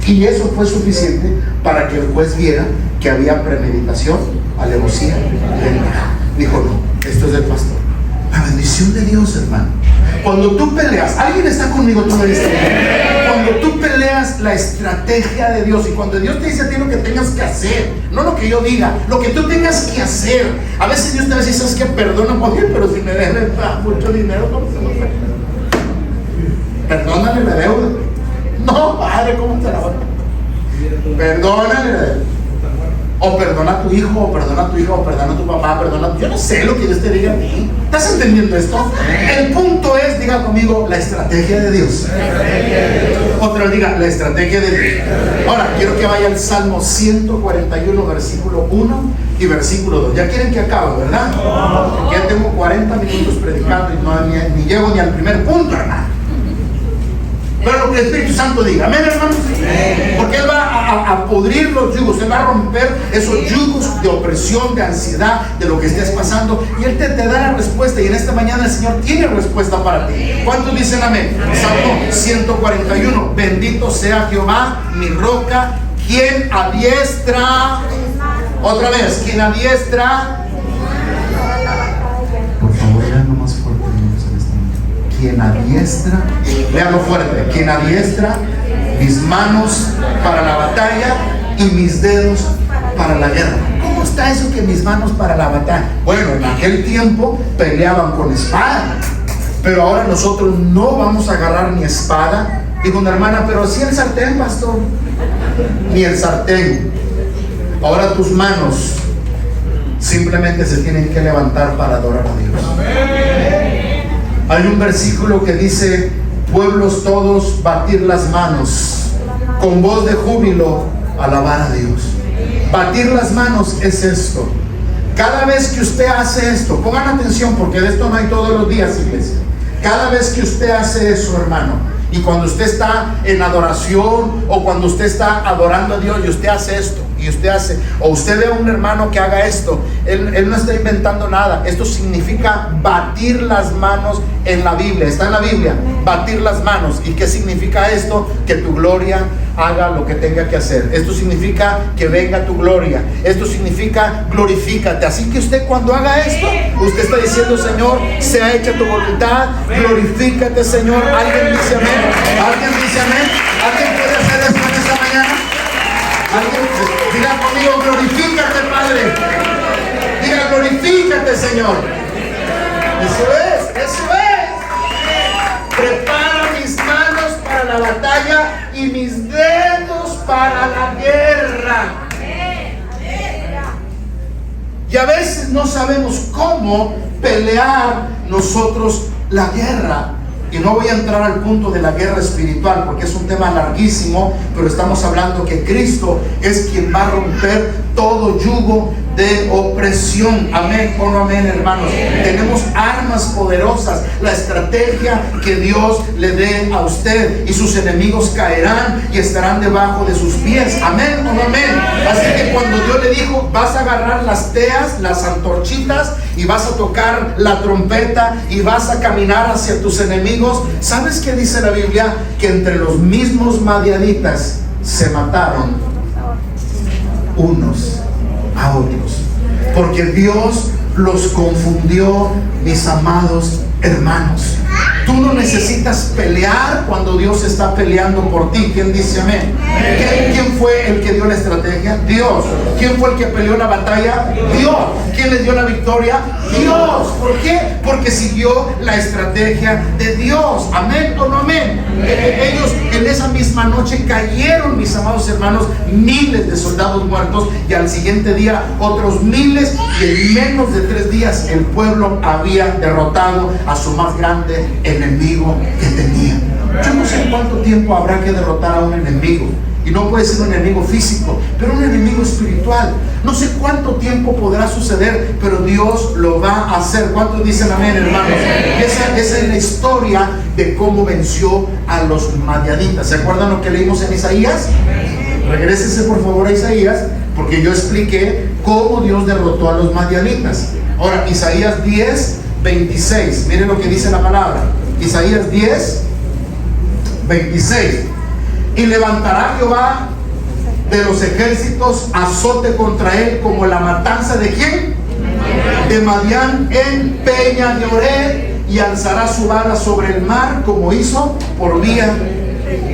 Y eso fue suficiente para que el juez viera que había premeditación, alevosía y ventaja. Dijo, no, esto es del pastor. La bendición de Dios, hermano. Cuando tú peleas, alguien está conmigo todo esto. cuando tú peleas la estrategia de Dios, y cuando Dios te dice a ti lo que tengas que hacer, no lo que yo diga, lo que tú tengas que hacer. A veces Dios te va a decir, ¿sabes qué? Perdona, oye, pero si me debes mucho dinero, ¿cómo se lo hace? Perdónale la deuda. No, padre, ¿cómo te la voy a? Perdónale la deuda. O perdona a tu hijo, o perdona a tu hijo, o perdona a tu papá, perdona. Yo no sé lo que Dios te diga a ti. ¿Estás entendiendo esto? El punto es, diga conmigo, la estrategia de Dios. Otra diga, la estrategia de Dios. Ahora, quiero que vaya al Salmo 141, versículo 1 y versículo 2. Ya quieren que acabe, ¿verdad? Porque ya tengo 40 minutos predicando y no, ni llego ni al primer punto, hermano. Pero lo que el Espíritu Santo diga, amén, hermanos. Porque Él va a pudrir los yugos, Él va a romper esos yugos de opresión, de ansiedad, de lo que estés pasando, y Él te da la respuesta. Y en esta mañana el Señor tiene respuesta para ti. ¿Cuántos dicen amén? Salmo 141, bendito sea Jehová, mi roca, quien adiestra, otra vez, quien adiestra, por favor, veanlo más fuerte, hermanos, en esta mañana. Quien adiestra, léalo fuerte, quien adiestra mis manos para la batalla y mis dedos para la guerra. ¿Cómo está eso que mis manos para la batalla? Bueno, en aquel tiempo peleaban con espada, pero ahora nosotros no vamos a agarrar ni espada. Dijo una hermana, pero sí el sartén, pastor. Ni el sartén. Ahora tus manos simplemente se tienen que levantar para adorar a Dios. Hay un versículo que dice, pueblos todos, batir las manos, con voz de júbilo, alabar a Dios. Batir las manos es esto. Cada vez que usted hace esto, pongan atención porque de esto no hay todos los días, iglesia. Cada vez que usted hace eso, hermano, y cuando usted está en adoración o cuando usted está adorando a Dios y usted hace esto, y usted hace, o usted ve a un hermano que haga esto, él no está inventando nada. Esto significa batir las manos en la Biblia. Está en la Biblia, batir las manos. ¿Y qué significa esto? Que tu gloria haga lo que tenga que hacer. Esto significa que venga tu gloria. Esto significa glorifícate. Así que usted cuando haga esto, usted está diciendo, Señor, sea hecha tu voluntad, glorifícate, Señor. ¿Alguien dice amén? ¿Alguien dice amén? ¿Alguien puede hacer esto en esta mañana? ¿Alguien? Diga conmigo, glorifícate, Padre. Diga, glorifícate, Señor. Eso es. Prepara mis manos para la batalla y mis dedos para la guerra. Y a veces no sabemos cómo pelear nosotros la guerra. Y no voy a entrar al punto de la guerra espiritual porque es un tema larguísimo, pero estamos hablando que Cristo es quien va a romper todo yugo de opresión. Amén o no amén, hermanos. Tenemos armas poderosas, la estrategia que Dios le dé a usted, y sus enemigos caerán y estarán debajo de sus pies. Amén o no amén. Así que cuando Dios le dijo, vas a agarrar las teas, las antorchitas, y vas a tocar la trompeta y vas a caminar hacia tus enemigos, ¿sabes qué dice la Biblia? Que entre los mismos madianitas se mataron unos a otros, porque Dios los confundió, mis amados hermanos. Tú no necesitas pelear cuando Dios está peleando por ti. ¿Quién dice amén? ¿Quién fue el que dio la estrategia? Dios. ¿Quién fue el que peleó la batalla? Dios. ¿Quién le dio la victoria? Dios. ¿Por qué? Porque siguió la estrategia de Dios. Amén o no amén. Ellos en esa misma noche cayeron, mis amados hermanos, miles de soldados muertos, y al siguiente día otros miles, y en menos de 3 días el pueblo había derrotado a su más grande enemigo que tenía. Yo no sé cuánto tiempo habrá que derrotar a un enemigo, y no puede ser un enemigo físico, pero un enemigo espiritual. No sé cuánto tiempo podrá suceder, pero Dios lo va a hacer. ¿Cuántos dicen amén, hermanos? Esa es la historia de cómo venció a los madianitas. ¿Se acuerdan lo que leímos en Isaías? Regrésese por favor a Isaías, porque yo expliqué cómo Dios derrotó a los madianitas. Ahora, Isaías 10, 26. Miren lo que dice la palabra. Isaías 10, 26. Y levantará Jehová de los ejércitos azote contra él, como la matanza de ¿quién? De Madián en Peña de Oreb, y alzará su vara sobre el mar, como hizo por vía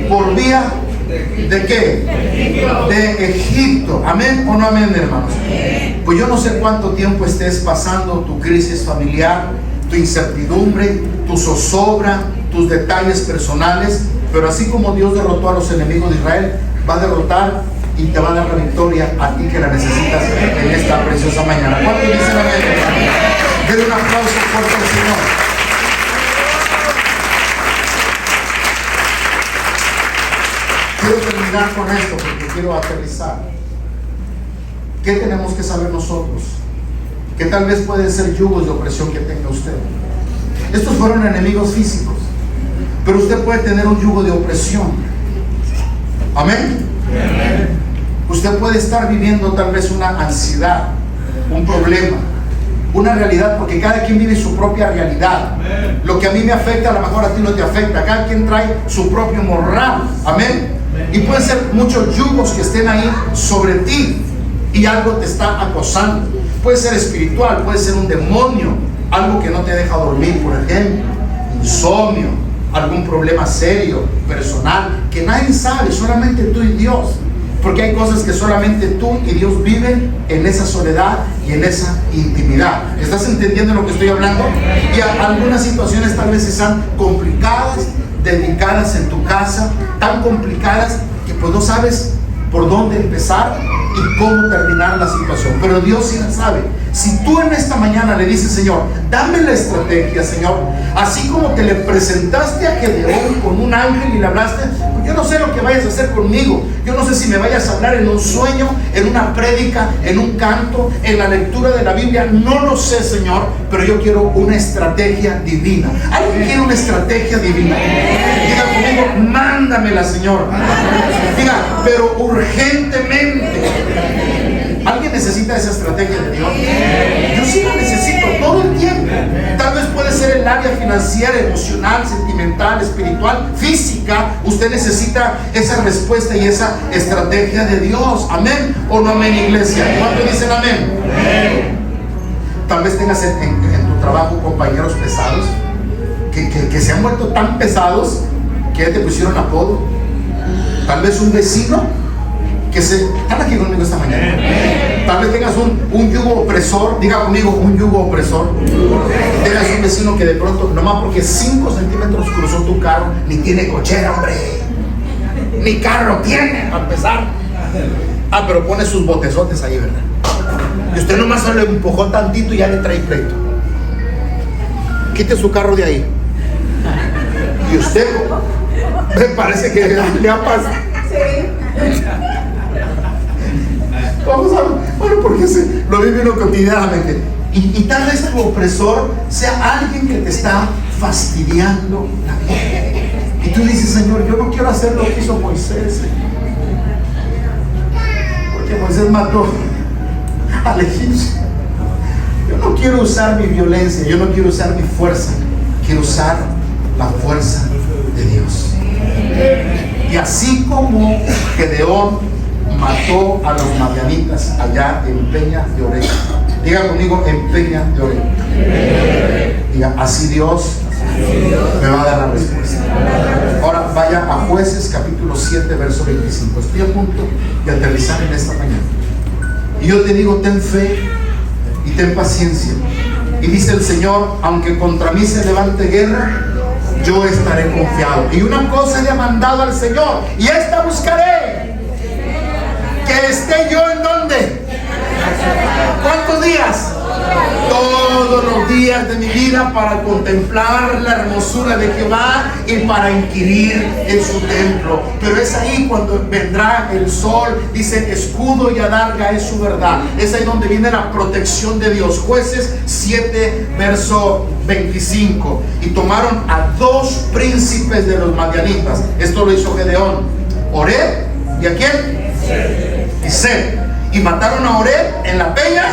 ¿Por vía de qué? De Egipto. ¿Amén o no amén, hermanos? Pues yo no sé cuánto tiempo estés pasando tu crisis familiar, tu incertidumbre, tu zozobra, tus detalles personales, pero así como Dios derrotó a los enemigos de Israel, va a derrotar y te va a dar la victoria a ti que la necesitas en esta preciosa mañana. ¿Cuántos dicen amén? Denle un aplauso fuerte al Señor. Quiero terminar con esto porque quiero aterrizar. ¿Qué tenemos que saber nosotros? Que tal vez pueden ser yugos de opresión que tenga usted. Estos fueron enemigos físicos, pero usted puede tener un yugo de opresión. Amén. Usted puede estar viviendo tal vez una ansiedad, un problema, una realidad, porque cada quien vive su propia realidad. Lo que a mí me afecta, a lo mejor a ti no te afecta. Cada quien trae su propio morral. Amén. Y pueden ser muchos yugos que estén ahí sobre ti y algo te está acosando. Puede ser espiritual, puede ser un demonio, algo que no te deja dormir, por ejemplo, insomnio, algún problema serio, personal, que nadie sabe, solamente tú y Dios. Porque hay cosas que solamente tú y Dios viven en esa soledad y en esa intimidad. ¿Estás entendiendo lo que estoy hablando? Y algunas situaciones tal vez están complicadas, dedicadas en tu casa, tan complicadas que pues no sabes por dónde empezar y cómo terminar la situación. Pero Dios sí la sabe. Si tú en esta mañana le dices: Señor, dame la estrategia, Señor, así como te le presentaste a Gedeón con un ángel y le hablaste, pues yo no sé lo que vayas a hacer conmigo, yo no sé si me vayas a hablar en un sueño, en una prédica, en un canto, en la lectura de la Biblia, no lo sé, Señor, pero yo quiero una estrategia divina. ¿Alguien quiere una estrategia divina? Diga conmigo: mándamela, Señor. Diga: pero urgentemente. ¿Alguien necesita esa estrategia de Dios? Yo sí la necesito todo el tiempo. Tal vez puede ser el área financiera, emocional, sentimental, espiritual, física. Usted necesita esa respuesta y esa estrategia de Dios. ¿Amén o no amén, iglesia? ¿Cuántos dicen amén? Tal vez tengas en tu trabajo compañeros pesados que se han vuelto tan pesados que ya te pusieron apodo. Tal vez un vecino que están aquí conmigo esta mañana. Tal vez tengas un yugo opresor. Diga conmigo: un yugo opresor. Tengas un vecino que de pronto, nomás porque 5 centímetros cruzó tu carro, ni tiene cochera, hombre, ni carro tiene para empezar. Pero pone sus botezotes ahí, ¿verdad? Y usted nomás se le empujó tantito y ya le trae pleito. Quite su carro de ahí. Y usted me parece que le ha pasado. Vamos a ver, bueno, porque lo vive uno cotidianamente. Y tal vez tu opresor sea alguien que te está fastidiando la vida. Y tú dices: Señor, yo no quiero hacer lo que hizo Moisés, porque Moisés mató al egipcio. Yo no quiero usar mi violencia, yo no quiero usar mi fuerza, quiero usar la fuerza de Dios. Y así como Gedeón mató a los madianitas allá en Peña de Oreb. Diga conmigo: en Peña de Oreb. Diga: así Dios me va a dar la respuesta. Ahora vaya a Jueces capítulo 7 verso 25. Estoy a punto de aterrizar en esta mañana. Y yo te digo: ten fe y ten paciencia. Y dice el Señor: aunque contra mí se levante guerra, yo estaré confiado. Y una cosa le ha mandado al Señor, y esta buscaré: que esté yo en ¿dónde? ¿Cuántos días? Todos los días de mi vida, para contemplar la hermosura de Jehová y para inquirir en su templo. Pero es ahí cuando vendrá el sol. Dice: escudo y adarga es su verdad. Es ahí donde viene la protección de Dios. Jueces 7 verso 25. Y tomaron a 2 príncipes de los madianitas. Esto lo hizo Gedeón: Oreb y ¿a quién? Y Seb. Y mataron a Oreb en la peña,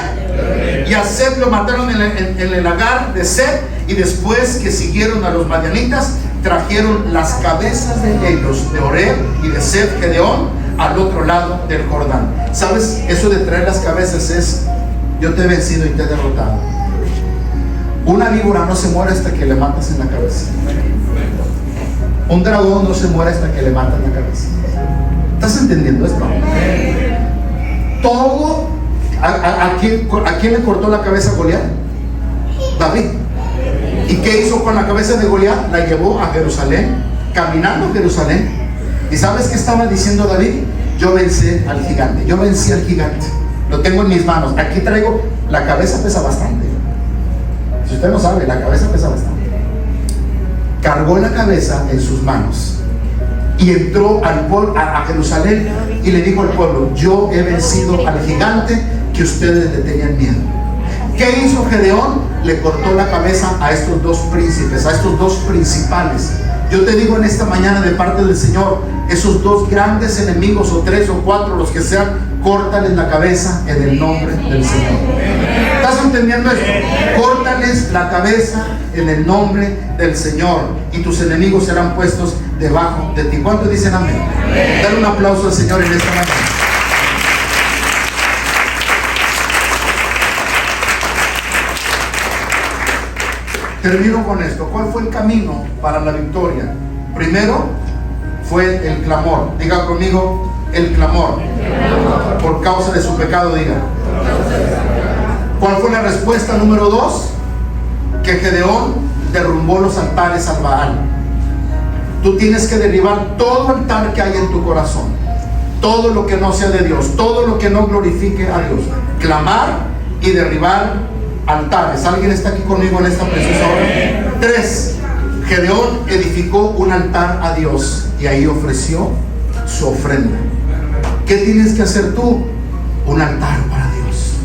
y a Seb lo mataron en el lagar de Seb. Y después que siguieron a los madianitas, trajeron las cabezas de ellos, de Oreb y de Seb, Gedeón, al otro lado del Jordán. ¿Sabes? Eso de traer las cabezas es: yo te he vencido y te he derrotado. Una víbora no se muere hasta que le matas en la cabeza. Un dragón no se muere hasta que le matan la cabeza. ¿Estás entendiendo esto? Todo. ¿A quién le cortó la cabeza a Goliat? David. ¿Y qué hizo con la cabeza de Goliat? La llevó a Jerusalén, caminando a Jerusalén. ¿Y sabes qué estaba diciendo David? Yo vencí al gigante, yo vencí al gigante. Lo tengo en mis manos. Aquí traigo, la cabeza pesa bastante. Si usted no sabe, la cabeza pesa bastante. Cargó la cabeza en sus manos y entró a Jerusalén y le dijo al pueblo: yo he vencido al gigante que ustedes le tenían miedo. ¿Qué hizo Gedeón? Le cortó la cabeza a estos dos príncipes, a estos dos principales. Yo te digo en esta mañana de parte del Señor, esos dos grandes enemigos, o 3 o 4, los que sean, córtales la cabeza en el nombre del Señor. ¿Estás entendiendo esto? Córtales la cabeza en el nombre del Señor, y tus enemigos serán puestos debajo de ti. ¿Cuántos dicen amén? Dale un aplauso al Señor en esta mañana. Termino con esto. ¿Cuál fue el camino para la victoria? Primero fue el clamor. Diga conmigo, el clamor. Por causa de su pecado, diga. ¿Cuál fue la respuesta número 2? Que Gedeón derrumbó los altares al Baal. Tú tienes que derribar todo altar que hay en tu corazón, todo lo que no sea de Dios, todo lo que no glorifique a Dios. Clamar y derribar altares. ¿Alguien está aquí conmigo en esta preciosa hora? 3. Gedeón edificó un altar a Dios y ahí ofreció su ofrenda. ¿Qué tienes que hacer tú? Un altar para Dios.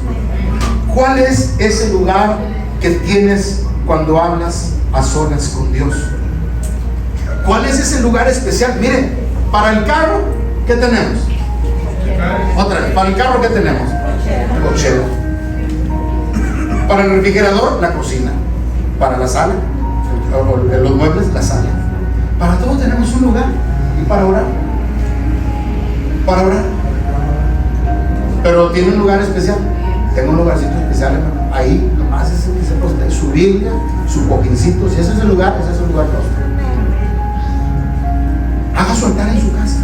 ¿Cuál es ese lugar que tienes cuando hablas a solas con Dios? ¿Cuál es ese lugar especial? Mire, para el carro, ¿qué tenemos? Otra vez, para el carro, ¿qué tenemos? Cochero. Para el refrigerador, la cocina. Para la sala, los muebles, la sala. Para todo tenemos un lugar. Y para orar. Para orar. Pero tiene un lugar especial. Tengo un lugarcito especial, hermano. Ahí nomás es el que se postea su Biblia, su cojincito. Si ese es el lugar, ese es el lugar nuestro. Haga su altar en su casa.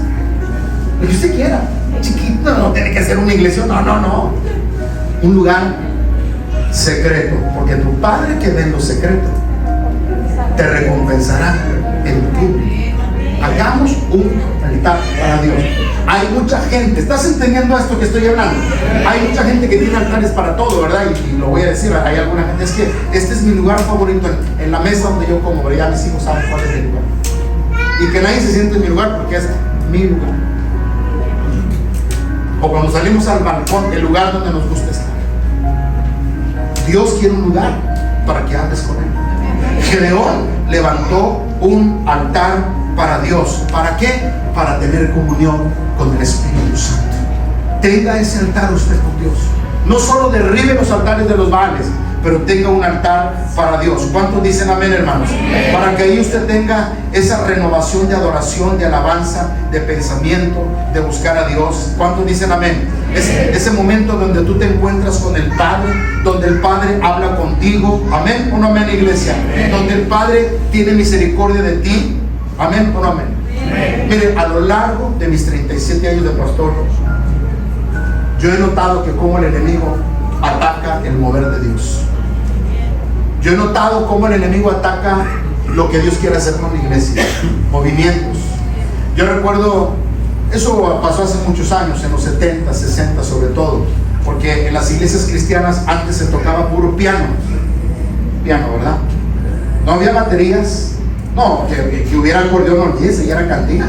Lo que usted quiera. Chiquito, no tiene que ser una iglesia. No. Un lugar secreto, porque tu Padre que ve en lo secreto te recompensará en público. Hagamos un altar para Dios. Hay mucha gente, ¿estás entendiendo esto que estoy hablando? Hay mucha gente que tiene altares para todo, ¿verdad? Y lo voy a decir, hay alguna gente, es que este es mi lugar favorito en la mesa donde yo como, pero ya mis hijos saben cuál es mi lugar. Y que nadie se siente en mi lugar porque es mi lugar. O cuando salimos al balcón, el lugar donde nos gusta estar. Dios quiere un lugar para que andes con Él. Gedeón levantó un altar para Dios. ¿Para qué? Para tener comunión con el Espíritu Santo. Tenga ese altar usted con Dios. No solo derribe los altares de los Baales, pero tenga un altar para Dios. ¿Cuántos dicen amén, hermanos? Para que ahí usted tenga esa renovación de adoración, de alabanza, de pensamiento, de buscar a Dios. ¿Cuántos dicen amén? Ese momento donde tú te encuentras con el Padre, donde el Padre habla contigo. ¿Amén o no amén, iglesia? Donde el Padre tiene misericordia de ti. ¿Amén o no amén? Mire, a lo largo de mis 37 años de pastor, yo he notado que como el enemigo ataca el mover de Dios. Yo he notado cómo el enemigo ataca lo que Dios quiere hacer con la iglesia, movimientos. Yo recuerdo, eso pasó hace muchos años, en los 70, 60 sobre todo, porque en las iglesias cristianas antes se tocaba puro piano, ¿verdad? No había baterías, no, que hubiera acordeón, olvídese, ya era cantina.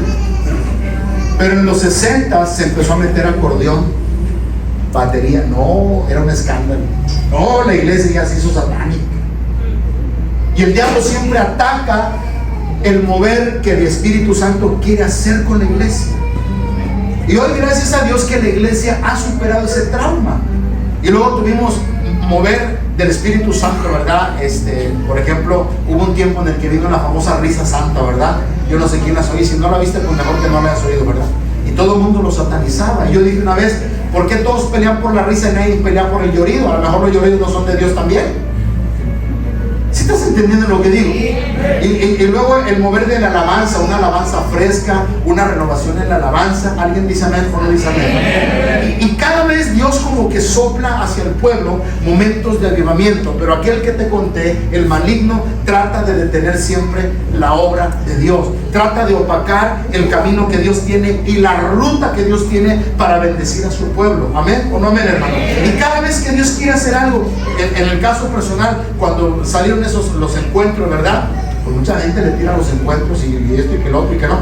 Pero en los 60 se empezó a meter acordeón, batería, no, era un escándalo. No, la iglesia ya se hizo satánica. Y el diablo siempre ataca el mover que el Espíritu Santo quiere hacer con la iglesia. Y hoy, gracias a Dios, que la iglesia ha superado ese trauma. Y luego tuvimos mover del Espíritu Santo, ¿verdad? Por ejemplo, hubo un tiempo en el que vino la famosa risa santa, ¿verdad? Yo no sé quién las oí, si no la viste, pues mejor que no la hayas oído, ¿verdad? Y todo el mundo lo satanizaba. Y yo dije una vez, ¿por qué todos pelean por la risa y nadie pelea por el llorido? A lo mejor los lloridos no son de Dios también. ¿Sí estás entendiendo lo que digo? Y luego el mover de la alabanza, una alabanza fresca, una renovación en la alabanza. ¿Alguien dice amén o no dice amén? Y cada vez Dios como que sopla hacia el pueblo momentos de avivamiento. Pero aquel que te conté, el maligno, trata de detener siempre la obra de Dios. Trata de opacar el camino que Dios tiene y la ruta que Dios tiene para bendecir a su pueblo. ¿Amén o no amén, hermano? Y cada vez que Dios quiere hacer algo, en el caso personal, cuando salieron los encuentros, ¿verdad? Pues mucha gente le tira los encuentros y esto y que lo otro y que no.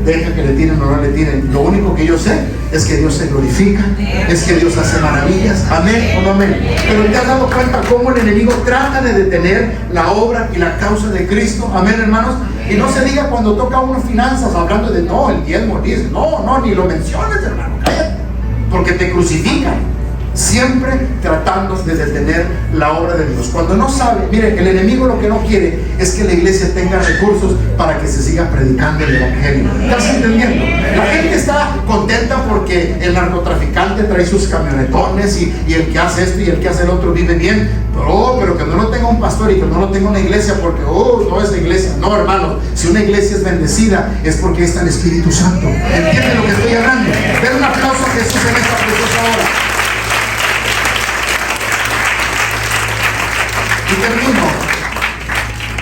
Deja que le tiren o no le tiren. Lo único que yo sé es que Dios se glorifica, es que Dios hace maravillas. Amén o no amén. Pero te has dado cuenta cómo el enemigo trata de detener la obra y la causa de Cristo. Amén, hermanos. Y no se diga cuando toca uno finanzas, hablando de no, el diezmo, dice, no, ni lo menciones, hermano, cállate, porque te crucifican. Siempre tratando de detener la obra de Dios. Cuando no sabe, mire, el enemigo lo que no quiere es que la iglesia tenga recursos para que se siga predicando el evangelio. ¿Estás entendiendo? La gente está contenta porque el narcotraficante trae sus camionetones y el que hace esto y el que hace el otro vive bien. Pero que no lo tenga un pastor y que no lo tenga una iglesia porque no es la iglesia. No, hermano, si una iglesia es bendecida es porque está el Espíritu Santo. ¿Entienden lo que estoy hablando? Den un aplauso a Jesús en esta preciosa hora.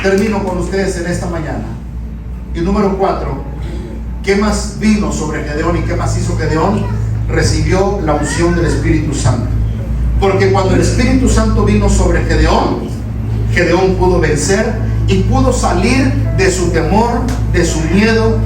Y termino con ustedes en esta mañana. Y número 4, ¿qué más vino sobre Gedeón y qué más hizo Gedeón? Recibió la unción del Espíritu Santo. Porque cuando el Espíritu Santo vino sobre Gedeón, Gedeón pudo vencer y pudo salir de su temor, de su miedo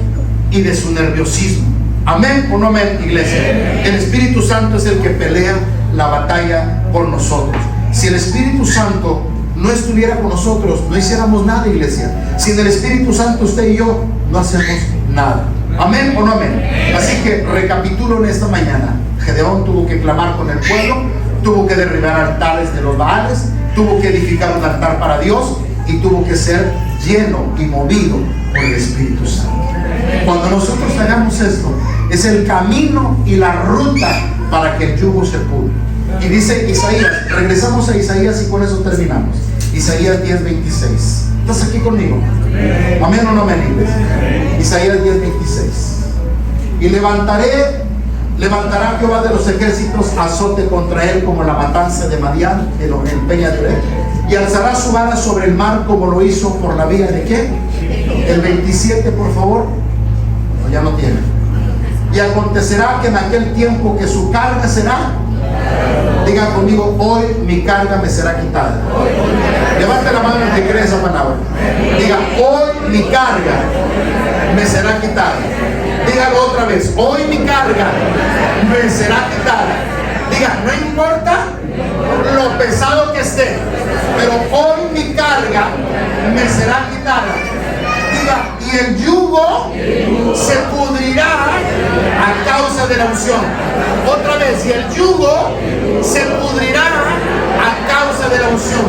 y de su nerviosismo. Amén o no amén, iglesia. El Espíritu Santo es el que pelea la batalla por nosotros. Si el Espíritu Santo no estuviera con nosotros, no hiciéramos nada, iglesia. Sin el Espíritu Santo, usted y yo no hacemos nada. Amén o no amén. Así que recapitulo en esta mañana. Gedeón tuvo que clamar con el pueblo, tuvo que derribar altares de los Baales, tuvo que edificar un altar para Dios y tuvo que ser lleno y movido por el Espíritu Santo. Cuando nosotros hagamos esto, es el camino y la ruta para que el yugo se pudre. Y dice Isaías, regresamos a Isaías y con eso terminamos. Isaías 10:26. ¿Estás aquí conmigo? Amén o no amén, iglesia. Isaías 10:26. Y levantará Jehová de los ejércitos azote contra él como la matanza de Madián en Peña de Oreb, y alzará su vara sobre el mar como lo hizo por la vía de ¿qué? El 27, por favor. No, ya no tiene. Y acontecerá que en aquel tiempo que su carga será, diga conmigo, hoy mi carga me será quitada. Levante la mano el que cree esa palabra. Diga, hoy mi carga me será quitada. Dígalo otra vez, hoy mi carga me será quitada. Diga, no importa lo pesado que esté, pero hoy mi carga me será quitada. Diga, y el yugo se pudrirá a causa de la unción. Otra vez, y el yugo se pudrirá a causa de la unción.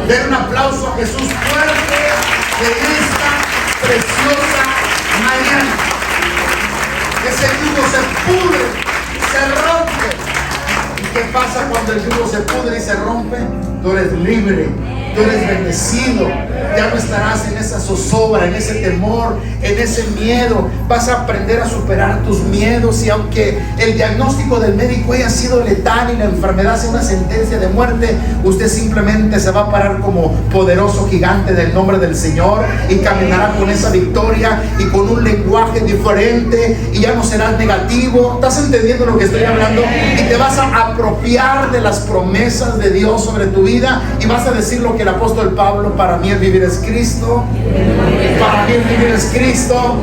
Den un aplauso a Jesús fuerte de esta preciosa mañana. Ese yugo se pudre, se rompe. ¿Y qué pasa cuando el yugo se pudre y se rompe? Tú eres libre, tú eres bendecido. Ya no estarás en esa zozobra, en ese temor, en ese miedo. Vas a aprender a superar tus miedos. Y aunque el diagnóstico del médico haya sido letal y la enfermedad sea una sentencia de muerte, usted simplemente se va a parar como poderoso gigante del nombre del Señor y caminará con esa victoria y con un lenguaje diferente, y ya no serás negativo. ¿Estás entendiendo lo que estoy hablando? Y te vas a apropiar de las promesas de Dios sobre tu vida y vas a decir lo que el apóstol Pablo: para mí el vivir es Cristo, para mí el vivir es Cristo.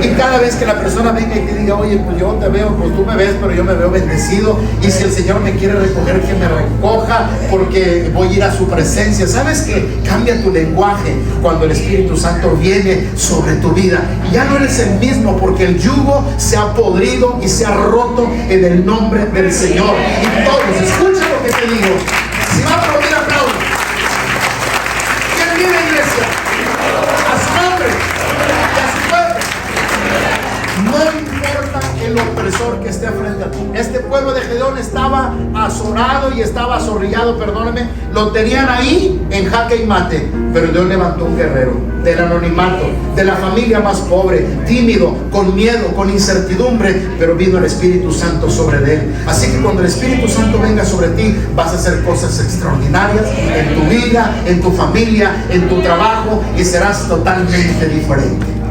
Y cada vez que la persona venga y te diga, oye, pues yo te veo, pues tú me ves, pero yo me veo bendecido, y si el Señor me quiere recoger, que me recoja, porque voy a ir a su presencia. ¿Sabes qué? Cambia tu lenguaje cuando el Espíritu Santo viene sobre tu vida, y ya no eres el mismo, porque el yugo se ha podrido y se ha roto en el nombre del Señor. Y todos, escucha lo que te digo. Si va a aplaudir, aplaude. ¿Quién vive, iglesia? A su nombre y a su pueblo. No importa el opresor agresor que esté frente a ti. Este pueblo de Gedeón estaba azorado y estaba azorrillado, perdóname. Lo tenían ahí en jaque y mate. Pero Dios levantó un guerrero del anonimato, de la familia más pobre, tímido, con miedo, con incertidumbre, pero vino el Espíritu Santo sobre él. Así que cuando el Espíritu Santo venga sobre ti, vas a hacer cosas extraordinarias en tu vida, en tu familia, en tu trabajo, y serás totalmente diferente.